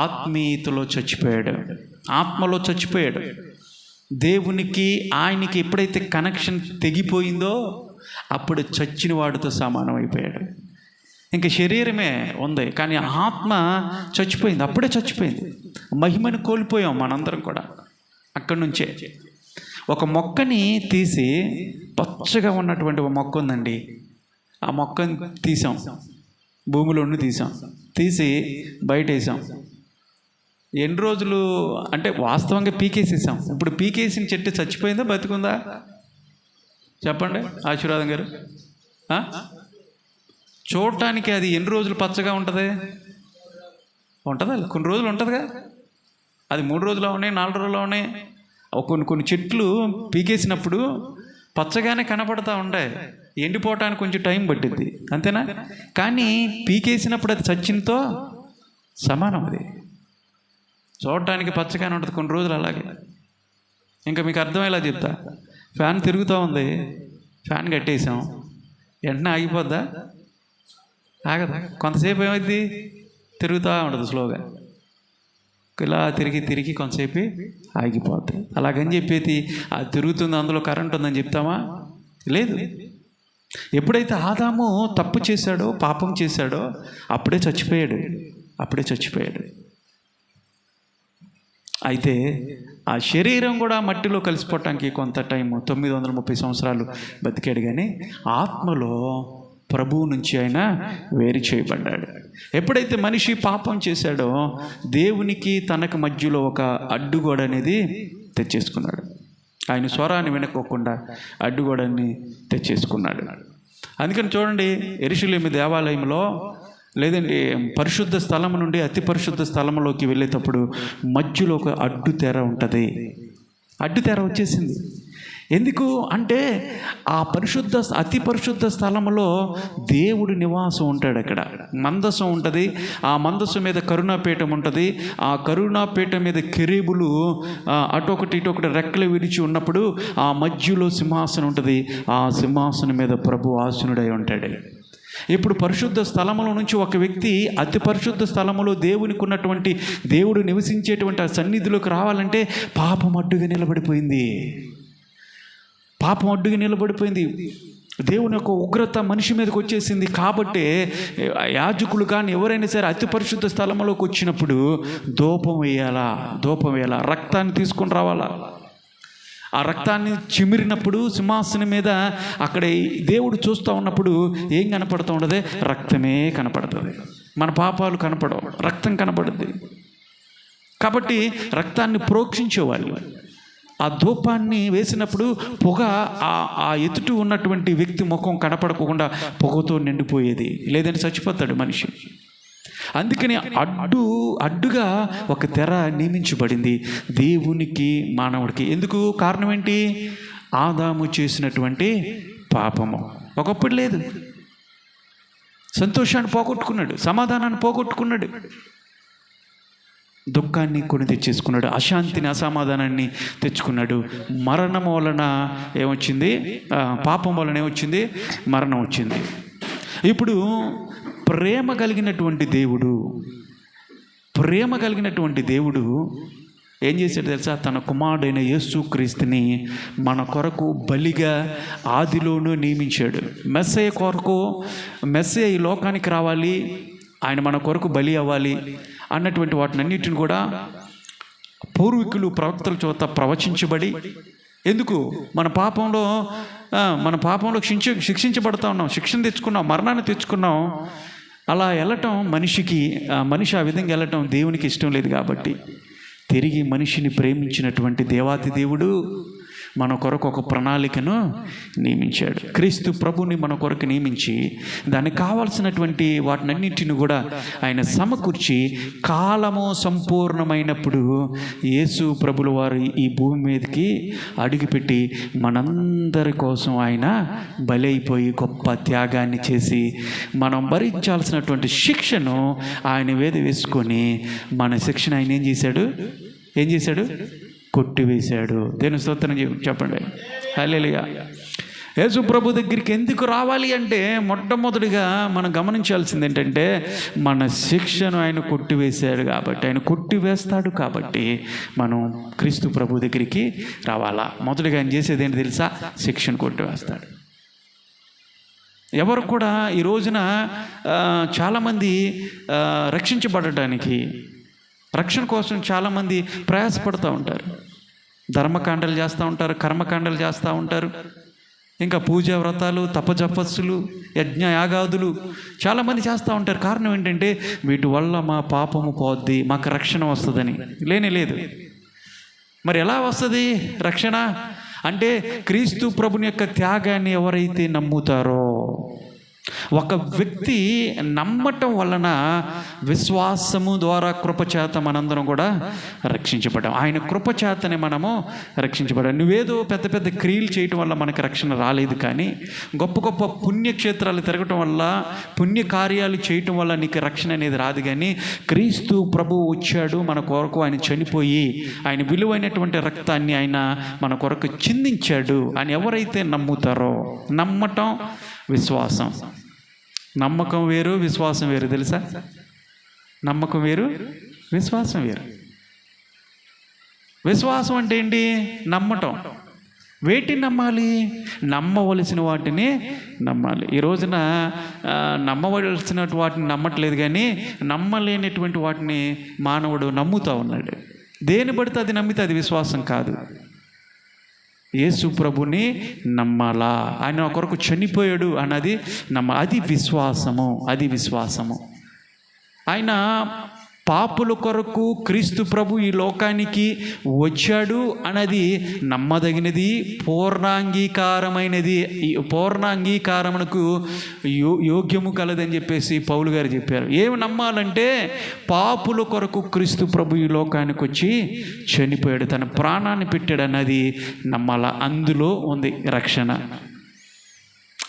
ఆత్మీయతలో చచ్చిపోయాడు, ఆత్మలో చచ్చిపోయాడు. దేవునికి ఆయనకి ఎప్పుడైతే కనెక్షన్ తెగిపోయిందో అప్పుడు చచ్చిన వాడితో సమానం అయిపోయాడు. ఇంకా శరీరమే ఉంది కానీ ఆత్మ చచ్చిపోయింది, అప్పుడే చచ్చిపోయింది. మహిమను కోల్పోయాం మనందరం కూడా. అక్కడి నుంచే ఒక మొక్కని తీసి, పచ్చగా ఉన్నటువంటి ఒక మొక్క ఉందండి, ఆ మొక్కని తీసాం, భూమిలోని తీసి బయట వేసాం. ఎన్ని రోజులు అంటే వాస్తవంగా పీకేసేసాం. ఇప్పుడు పీకేసిన చెట్టు చచ్చిపోయిందా బతికుందా చెప్పండి ఆశీర్వాదం గారు? చూడటానికి అది ఎన్ని రోజులు పచ్చగా ఉంటుందా? కొన్ని రోజులు ఉంటుందిగా. అది 3 రోజులు ఉన్నాయి, 4 రోజులు ఉన్నాయి. కొన్ని చెట్లు పీకేసినప్పుడు పచ్చగానే కనపడతా ఉంటాయి, ఎండిపోవటానికి కొంచెం టైం పట్టిద్ది, అంతేనా? కానీ పీకేసినప్పుడు అది చచ్చినతో సమానం. అది చూడటానికి పచ్చగానే ఉంటుంది కొన్ని రోజులు అలాగే. ఇంకా మీకు అర్థమయ్యేలా చెప్తా. ఫ్యాన్ తిరుగుతూ ఉంది, ఫ్యాన్ కట్టేసాం, వెంటనే ఆగిపోద్దా? ఆగదా. కొంతసేపు ఏమైంది, తిరుగుతూ ఉంటుంది స్లోగా, ఇలా తిరిగి కొంతసేపు ఆగిపోద్ది. అలాగని చెప్పేది అది తిరుగుతుంది, అందులో కరెంట్ ఉందని చెప్తామా? లేదు. ఎప్పుడైతే ఆదాము తప్పు చేశాడో, పాపం చేశాడో అప్పుడే చచ్చిపోయాడు. అయితే ఆ శరీరం కూడా మట్టిలో కలిసిపోవటానికి కొంత టైము, 930 సంవత్సరాలు బతికాడు. కానీ ఆత్మలో ప్రభువు నుంచి ఆయన వేరు చేయబడ్డాడు. ఎప్పుడైతే మనిషి పాపం చేశాడో దేవునికి తనకు మధ్యలో ఒక అడ్డుగోడ అనేది తెచ్చేసుకున్నాడు. ఆయన స్వరాన్ని వినుకోకుండా అడ్డుగోడని తెచ్చేసుకున్నాడు. అందుకని చూడండి, యెరూషలేము దేవాలయంలో లేదండి పరిశుద్ధ స్థలం నుండి అతి పరిశుద్ధ స్థలంలోకి వెళ్ళేటప్పుడు మధ్యలో ఒక అడ్డు తెర ఉంటుంది. అడ్డు తెర వచ్చేసింది. ఎందుకు అంటే ఆ అతి పరిశుద్ధ స్థలంలో దేవుడి నివాసం ఉంటాడు. అక్కడ మందసం ఉంటుంది, ఆ మందసం మీద కరుణాపీఠం ఉంటుంది. ఆ కరుణాపీఠం మీద కెరూబులు అటొకటి ఇటొకటి రెక్కలు విరిచి ఉన్నప్పుడు ఆ మధ్యలో సింహాసనం ఉంటుంది. ఆ సింహాసనం మీద ప్రభు ఆసీనుడై ఉంటాడు. ఇప్పుడు పరిశుద్ధ స్థలములో నుంచి ఒక వ్యక్తి అతి పరిశుద్ధ స్థలములో దేవునికి ఉన్నటువంటి దేవుడు నివసించేటువంటి ఆ సన్నిధిలోకి రావాలంటే పాపం అడ్డుగా నిలబడిపోయింది. దేవుని యొక్క ఉగ్రత మనిషి మీదకి వచ్చేసింది. కాబట్టి యాజకులు కానీ ఎవరైనా సరే అతి పరిశుద్ధ స్థలంలోకి వచ్చినప్పుడు ధూపం వేయాలా, రక్తాన్ని తీసుకొని రావాలా. ఆ రక్తాన్ని చిమిరినప్పుడు సింహాసనం మీద అక్కడ దేవుడు చూస్తూ ఉన్నప్పుడు ఏం కనపడుతూ ఉండదు? రక్తమే కనపడుతుంది. మన పాపాలు కనపడవు, రక్తం కనపడుద్ది. కాబట్టి రక్తాన్ని ప్రోక్షించేవాళ్ళు. ఆ ధూపాన్ని వేసినప్పుడు పొగ ఆ ఎదుటి ఉన్నటువంటి వ్యక్తి ముఖం కనపడకుండా పొగతో నిండిపోయేది, లేదంటే చచ్చిపోతాడు మనిషి. అందుకని అడ్డుగా ఒక తెర నియమించబడింది దేవునికి మానవుడికి. ఎందుకు? కారణం ఏంటి? ఆదాము చేసినటువంటి పాపము. ఒకప్పుడు లేదు, సంతోషాన్ని పోగొట్టుకున్నాడు, సమాధానాన్ని పోగొట్టుకున్నాడు, దుఃఖాన్ని కొని తెచ్చేసుకున్నాడు, అశాంతిని అసమాధానాన్ని తెచ్చుకున్నాడు. మరణం వలన ఏమొచ్చింది? పాపం వలన ఏమొచ్చింది? మరణం వచ్చింది. ఇప్పుడు ప్రేమ కలిగినటువంటి దేవుడు ఏం చేశాడు తెలుసా? తన కుమారుడైన యేసుక్రీస్తుని మన కొరకు బలిగా ఆదిలోనూ నియమించాడు. మెస్సయ్య కొరకు, మెస్సయ్య ఈ లోకానికి రావాలి, ఆయన మన కొరకు బలి అవ్వాలి అన్నటువంటి వాటినన్నిటిని కూడా పూర్వీకులు ప్రవక్తల చేత ప్రవచించబడి, ఎందుకు మన పాపంలో శిక్షించబడతా ఉన్నాం, శిక్షణ తెచ్చుకున్నాం, మరణాన్ని తెచ్చుకున్నాం. అలా వెళ్ళటం మనిషి ఆ విధంగా వెళ్ళటం దేవునికి ఇష్టం లేదు. కాబట్టి తిరిగి మనిషిని ప్రేమించినటువంటి దేవాతి దేవుడు మన కొరకు ఒక ప్రణాళికను నియమించాడు. క్రీస్తు ప్రభుని మన కొరకు నియమించి దానికి కావాల్సినటువంటి వాటినన్నింటిని కూడా ఆయన సమకూర్చి కాలము సంపూర్ణమైనప్పుడు యేసు ప్రభుల వారు ఈ భూమి మీదకి అడుగుపెట్టి మనందరి కోసం ఆయన బలైపోయి గొప్ప త్యాగాన్ని చేసి మనం భరించాల్సినటువంటి శిక్షను ఆయన మీద వేసుకొని మన శిక్షను ఆయన ఏం చేశాడు? కొట్టివేశాడు. దేవుని స్తోత్రం చెప్పండి. హల్లెలూయా. యేసు ప్రభు దగ్గరికి ఎందుకు రావాలి అంటే మొట్టమొదటిగా మనం గమనించాల్సింది ఏంటంటే మన శిక్షను ఆయన కొట్టివేశాడు కాబట్టి, ఆయన కొట్టివేస్తాడు కాబట్టి మనం క్రీస్తు ప్రభు దగ్గరికి రావాలా. మొదటిగా ఆయన చేసేది ఏంటి తెలుసా? శిక్షను కొట్టివేస్తాడు. ఎవరు కూడా ఈ రోజున చాలామంది రక్షించబడటానికి, రక్షణ కోసం చాలామంది ప్రయాసపడుతూ ఉంటారు. ధర్మకాండలు చేస్తూ ఉంటారు, కర్మకాండలు చేస్తూ ఉంటారు, ఇంకా పూజా వ్రతాలు, తపజపస్సులు, యజ్ఞయాగాదులు చాలామంది చేస్తూ ఉంటారు. కారణం ఏంటంటే వీటి వల్ల మా పాపము పోద్ది, మాకు రక్షణ వస్తుందని. లేదు. మరి ఎలా వస్తుంది రక్షణ అంటే? క్రీస్తు ప్రభుని యొక్క త్యాగాన్ని ఎవరైతే నమ్ముతారో, ఒక వ్యక్తి నమ్మటం వలన విశ్వాసము ద్వారా కృపచేత మనందరం కూడా రక్షించబడ్డాం. ఆయన కృపచేతనే మనము రక్షించబడ్డాం. నువ్వేదో పెద్ద పెద్ద క్రియలు చేయటం వల్ల మనకు రక్షణ రాలేదు, కానీ గొప్ప గొప్ప పుణ్యక్షేత్రాలు తిరగటం వల్ల, పుణ్యకార్యాలు చేయటం వల్ల నీకు రక్షణ అనేది రాదు. కానీ క్రీస్తు ప్రభువు వచ్చాడు మన కొరకు, ఆయన చనిపోయి ఆయన విలువైనటువంటి రక్తాన్ని ఆయన మన కొరకు చిందించాడు అని ఎవరైతే నమ్ముతారో, నమ్మటం విశ్వాసం. నమ్మకం వేరు, విశ్వాసం వేరు. తెలుసా? నమ్మకం వేరు, విశ్వాసం వేరు. విశ్వాసం అంటే ఏంటి? నమ్మటం. వేటిని నమ్మాలి? నమ్మవలసిన వాటిని నమ్మాలి. ఈ రోజున నమ్మవలసిన వాటిని నమ్మట్లేదు, కానీ నమ్మలేనటువంటి వాటిని మానవుడు నమ్ముతూ ఉన్నాడు. దేని పడితే అది నమ్మితే అది విశ్వాసం కాదు. యేసు ప్రభుని నమ్మాలా, ఆయన కొరకు చనిపోయాడు అన్నది అది విశ్వాసము. ఆయన పాపుల కొరకు క్రీస్తు ప్రభు ఈ లోకానికి వచ్చాడు అన్నది నమ్మదగినది, పూర్ణాంగీకారమైనది, పూర్ణాంగీకారమునకు యోగ్యము కలదని చెప్పేసి పౌలు గారు చెప్పారు. ఏమి నమ్మాలంటే పాపుల కొరకు క్రీస్తు ప్రభు ఈ లోకానికి వచ్చి చనిపోయాడు, తన ప్రాణాన్ని పెట్టాడు అన్నది నమ్మాల. అందులో ఉంది రక్షణ.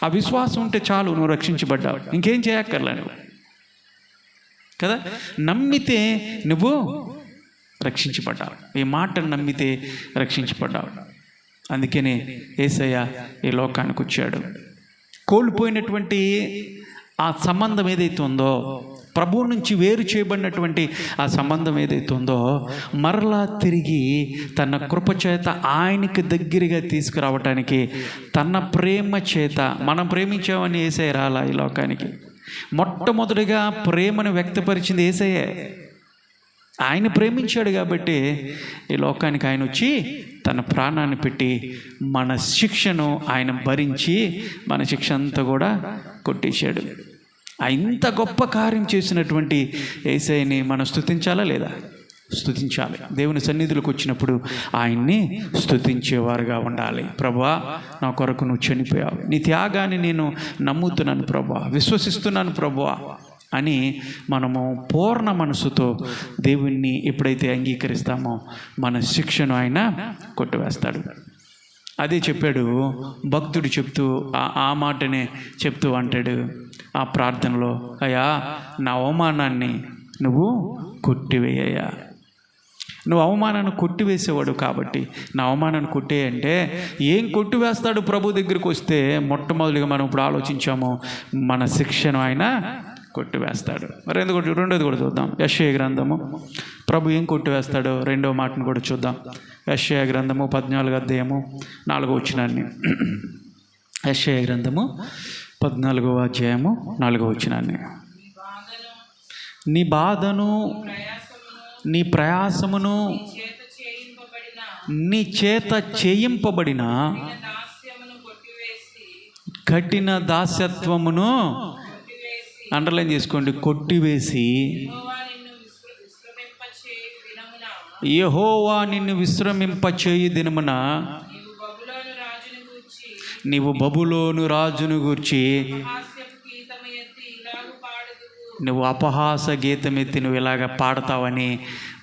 ఆ విశ్వాసం ఉంటే చాలు, నువ్వు రక్షించబడ్డావు, ఇంకేం చేయక్కర్లే నువ్వు కదా. నమ్మితే నువ్వు రక్షించబడ్డావు. ఈ మాటను నమ్మితే రక్షించబడ్డావు. అందుకనే యేసయ్య ఈ లోకానికి వచ్చాడు. కోల్పోయినటువంటి ఆ సంబంధం ఏదైతే ఉందో, ప్రభువు నుంచి వేరు చేయబడినటువంటి ఆ సంబంధం ఏదైతే ఉందో, మరలా తిరిగి తన కృపచేత ఆయనకి దగ్గరగా తీసుకురావటానికి, తన ప్రేమ చేత, మనం ప్రేమించామని యేసయ్య రాలా ఈ లోకానికి. మొట్టమొదటిగా ప్రేమను వ్యక్తపరిచింది యేసయ్యే. ఆయన ప్రేమించాడు కాబట్టి ఈ లోకానికి ఆయన వచ్చి తన ప్రాణాన్ని పెట్టి మన శిక్షను ఆయన భరించి మన శిక్ష అంతా కూడా కొట్టేశాడు. ఇంత గొప్ప కార్యం చేసినటువంటి యేసయ్యని మనం స్తుతించాలా లేదా? స్తుతించాలి. దేవుని సన్నిధిలోకి వచ్చినప్పుడు ఆయన్ని స్తుతించేవారుగా ఉండాలి. ప్రభువా, నా కొరకు నువ్వు చనిపోయావు, నీ త్యాగాన్ని నేను నమ్ముతున్నాను ప్రభువా, విశ్వసిస్తున్నాను ప్రభువా అని మనము పూర్ణ మనసుతో దేవుణ్ణి ఎప్పుడైతే అంగీకరిస్తామో మన శిక్షను ఆయన కొట్టివేస్తాడు. అదే చెప్పాడు భక్తుడు, చెప్తూ ఆ మాటనే చెప్తూ అంటాడు ఆ ప్రార్థనలో, అయ్యా నా అవమానాన్ని నువ్వు కొట్టివేయ్యా. నువ్వు అవమానాన్ని కొట్టివేసేవాడు కాబట్టి నా అవమానాన్ని కొట్టేయంటే ఏం కొట్టివేస్తాడు ప్రభు దగ్గరికి వస్తే? మొట్టమొదటిగా మనం ఇప్పుడు ఆలోచించాము, మన శిక్షను ఆయన కొట్టివేస్తాడు. మరి ఎందుకు రెండోది కూడా చూద్దాం. యెషయా గ్రంథము ప్రభు ఏం కొట్టివేస్తాడో రెండో మాటను కూడా చూద్దాం. యెషయా గ్రంథము 14వ అధ్యాయము 4వ వచనాన్ని. యెషయా గ్రంథము 14వ అధ్యాయము 4వ వచనాన్ని. నీ బాధను నీ ప్రయాసమును నీ చేత చేయింపబడిన కఠిన దాస్యత్వమును అండర్లైన్ చేసుకోండి, కొట్టివేసి యెహోవా నిన్ను విశ్రమింపచేయు దినమున నీవు బబులోను రాజును గూర్చి నువ్వు అపహాస గీతం ఎత్తి నువ్వు ఇలాగ పాడతావని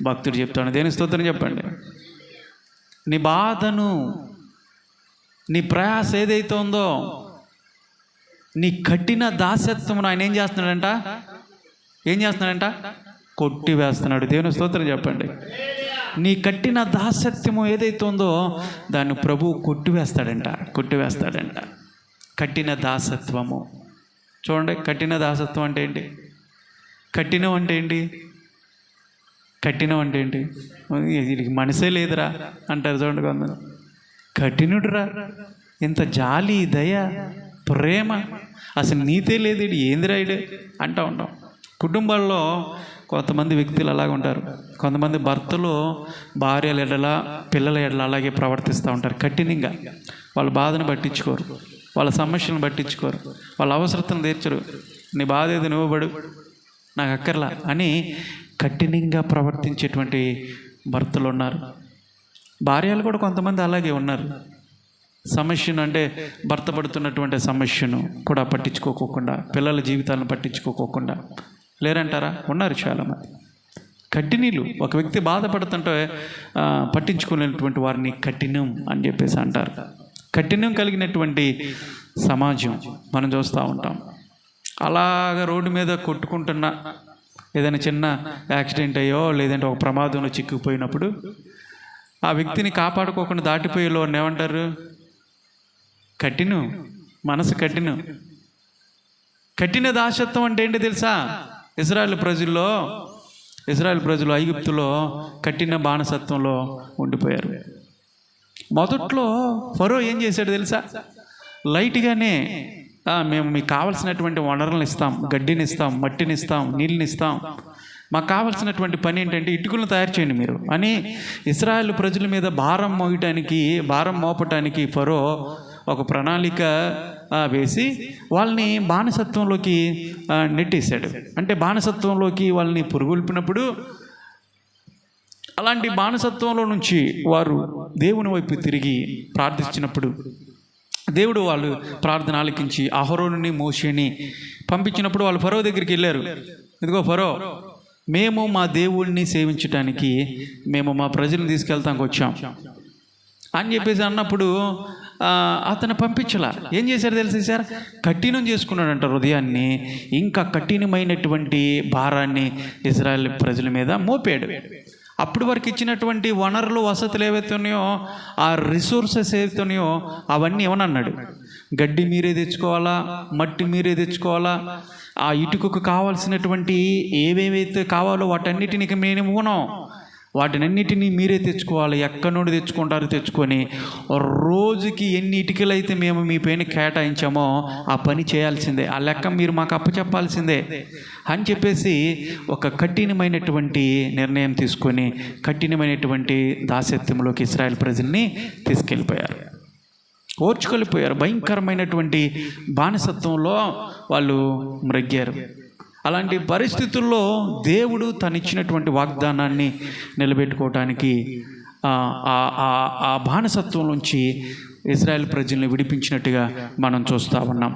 భక్తుడు చెప్తాడు. దేని స్తోత్రం చెప్పండి. నీ బాధను నీ ప్రయాస ఏదైతే ఉందో నీ కఠిన దాస్యత్వమును ఆయన ఏం చేస్తున్నాడంట? కొట్టివేస్తున్నాడు. దేవుని స్తోత్రం చెప్పండి. నీ కఠిన దాస్యత్వము ఏదైతే ఉందో దాన్ని ప్రభు కొట్టివేస్తాడంట. కఠిన దాసత్వము చూడండి. కఠిన దాసత్వం అంటే ఏంటి? కఠినం అంటే ఏంటి? వీడికి మనసే లేదురా అంటారు చూడండి కొందరు. కఠినుడురా, ఇంత జాలి, దయ, ప్రేమ, అసలు నీతే లేదు వీడు, ఏందిరా వీడు అంటూ ఉంటాం. కుటుంబాల్లో కొంతమంది వ్యక్తులు అలాగే ఉంటారు. కొంతమంది భర్తలు భార్యల ఎడల పిల్లల ఎడల అలాగే ప్రవర్తిస్తూ ఉంటారు. కఠినంగా వాళ్ళ బాధను పట్టించుకోరు, వాళ్ళ సమస్యలను పట్టించుకోరు, వాళ్ళ అవసరతను తీర్చరు. నీ బాధ ఏది నువ్వు పడు, నాకు అక్కర్లా అని కఠినంగా ప్రవర్తించేటువంటి భర్తలు ఉన్నారు. భార్యలు కూడా కొంతమంది అలాగే ఉన్నారు. సమస్యను అంటే భర్త పడుతున్నటువంటి సమస్యను కూడా పట్టించుకోకుండా, పిల్లల జీవితాలను పట్టించుకోకుండా లేరంటారా? ఉన్నారు చాలామంది కఠినీలు. ఒక వ్యక్తి బాధపడుతుంటే పట్టించుకునేటువంటి వారిని కఠినం అని చెప్పేసి అంటారు. కఠినం కలిగినటువంటి సమాజం మనం చూస్తూ ఉంటాం. అలాగ రోడ్డు మీద కొట్టుకుంటున్నా, ఏదైనా చిన్న యాక్సిడెంట్ అయ్యో లేదంటే ఒక ప్రమాదంలో చిక్కుపోయినప్పుడు ఆ వ్యక్తిని కాపాడుకోకుండా దాటిపోయేలో ఏమంటారు? కఠినం, మనసు కఠినం. కఠిన దాసత్వం అంటే ఏంటి తెలుసా? ఇజ్రాయెల్ ప్రజలు ఐగుప్తులో కఠిన బానిసత్వంలో ఉండిపోయారు. మొదట్లో ఫరో ఏం చేశాడు తెలుసా? లైట్గానే మేము మీకు కావాల్సినటువంటి వనరులను ఇస్తాం, గడ్డిని ఇస్తాం, మట్టిని ఇస్తాం, నీళ్ళని ఇస్తాం, మాకు కావాల్సినటువంటి పని ఏంటంటే ఇటుకలను తయారు చేయండి మీరు అని ఇశ్రాయేలు ప్రజల మీద భారం మోపటానికి ఫరో ఒక ప్రణాళిక వేసి వాళ్ళని బానిసత్వంలోకి నెట్టేశాడు. అంటే బానిసత్వంలోకి వాళ్ళని పురుగొల్పినప్పుడు అలాంటి బానిసత్వంలో నుంచి వారు దేవుని వైపు తిరిగి ప్రార్థించినప్పుడు దేవుడు వాళ్ళు ప్రార్థన ఆలకించి అహరోనుని మోషేని పంపించినప్పుడు వాళ్ళు ఫరో దగ్గరికి వెళ్ళారు. ఇదిగో ఫరో, మేము మా దేవుడిని సేవించడానికి మేము మా ప్రజలను తీసుకెళ్తానికి వచ్చాం అని చెప్పేసి అన్నప్పుడు అతను పంపించలా. ఏం చేశారు తెలిసి సార్? కఠినం చేసుకున్నాడంట హృదయాన్ని. ఇంకా కఠినమైనటువంటి భారాన్ని ఇశ్రాయేల్ ప్రజల మీద మోపాడు. అప్పటి వరకు ఇచ్చినటువంటి వనరులు, వసతులు ఏవైతే ఉన్నాయో, ఆ రిసోర్సెస్ ఏవైతే ఉన్నాయో అవన్నీ ఏమన్నాడు? గడ్డి మీరే తెచ్చుకోవాలా, మట్టి మీరే తెచ్చుకోవాలా, ఆ ఇటుకకు కావాల్సినటువంటి ఏవేవైతే కావాలో వాటన్నిటిని మేము ఇవ్వను, వాటినన్నిటినీ మీరే తెచ్చుకోవాలి. ఎక్కడి నుండి తెచ్చుకుంటారు తెచ్చుకొని రోజుకి ఎన్ని ఇటుకలు అయితే మేము మీ పైన కేటాయించామో ఆ పని చేయాల్సిందే, ఆ లెక్క మీరు మాకు అప్పచెప్పాల్సిందే అని చెప్పేసి ఒక కఠినమైనటువంటి నిర్ణయం తీసుకొని కఠినమైనటువంటి దాస్యత్వంలోకి ఇశ్రాయేల్ ప్రజల్ని తీసుకెళ్ళిపోయారు, ఓర్చుకెళ్ళిపోయారు. భయంకరమైనటువంటి బానిసత్వంలో వాళ్ళు మ్రగ్గారు. అలాంటి పరిస్థితుల్లో దేవుడు తనిచ్చినటువంటి వాగ్దానాన్ని నిలబెట్టుకోవటానికి ఆ బానిసత్వం నుంచి ఇశ్రాయేల్ ప్రజల్ని విడిపించినట్టుగా మనం చూస్తూ ఉన్నాం.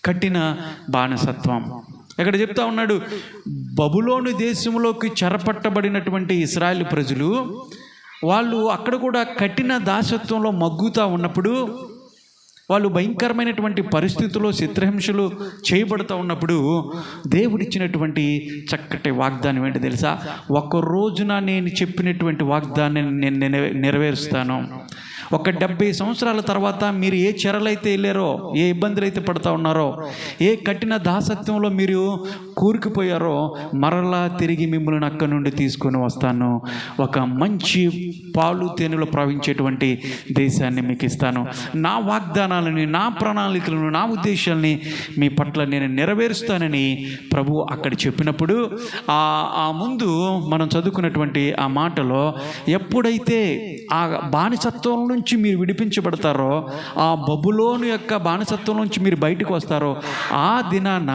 కఠిన బానిసత్వం ఇక్కడ చెప్తా ఉన్నాడు. బబులోను దేశంలోకి చెరపట్టబడినటువంటి ఇశ్రాయేల్ ప్రజలు వాళ్ళు అక్కడ కూడా కఠిన దాసత్వంలో మగ్గుతూ ఉన్నప్పుడు, వాళ్ళు భయంకరమైనటువంటి పరిస్థితుల్లో చిత్రహింసలు చేయబడుతూ ఉన్నప్పుడు దేవుడిచ్చినటువంటి చక్కటి వాగ్దానం ఏంటి తెలుసా? ఒక్క రోజున నేను చెప్పినటువంటి వాగ్దానాన్ని నేను నెరవేరుస్తాను, ఒక 70 సంవత్సరాల తర్వాత మీరు ఏ చెరలైతే వెళ్ళారో, ఏ ఇబ్బందులు అయితే పడుతూ ఉన్నారో, ఏ కఠిన దాసత్వంలో మీరు కూరుకుపోయారో, మరలా తిరిగి మిమ్మల్ని అక్కడి నుండి తీసుకొని వస్తాను. ఒక మంచి పాలు తేనెలో ప్రవహించేటువంటి దేశాన్ని మీకు ఇస్తాను. నా వాగ్దానాలని, నా ప్రణాళికలను, నా ఉద్దేశాలని మీ పట్ల నేను నెరవేరుస్తానని ప్రభువు అక్కడ చెప్పినప్పుడు, ఆ ముందు మనం చదువుకున్నటువంటి ఆ మాటలో, ఎప్పుడైతే ఆ బానిసత్వం నుంచి మీరు విడిపించబడతారో, ఆ బబులోను యొక్క బానిసత్వం నుంచి మీరు బయటకు వస్తారో, ఆ దినాన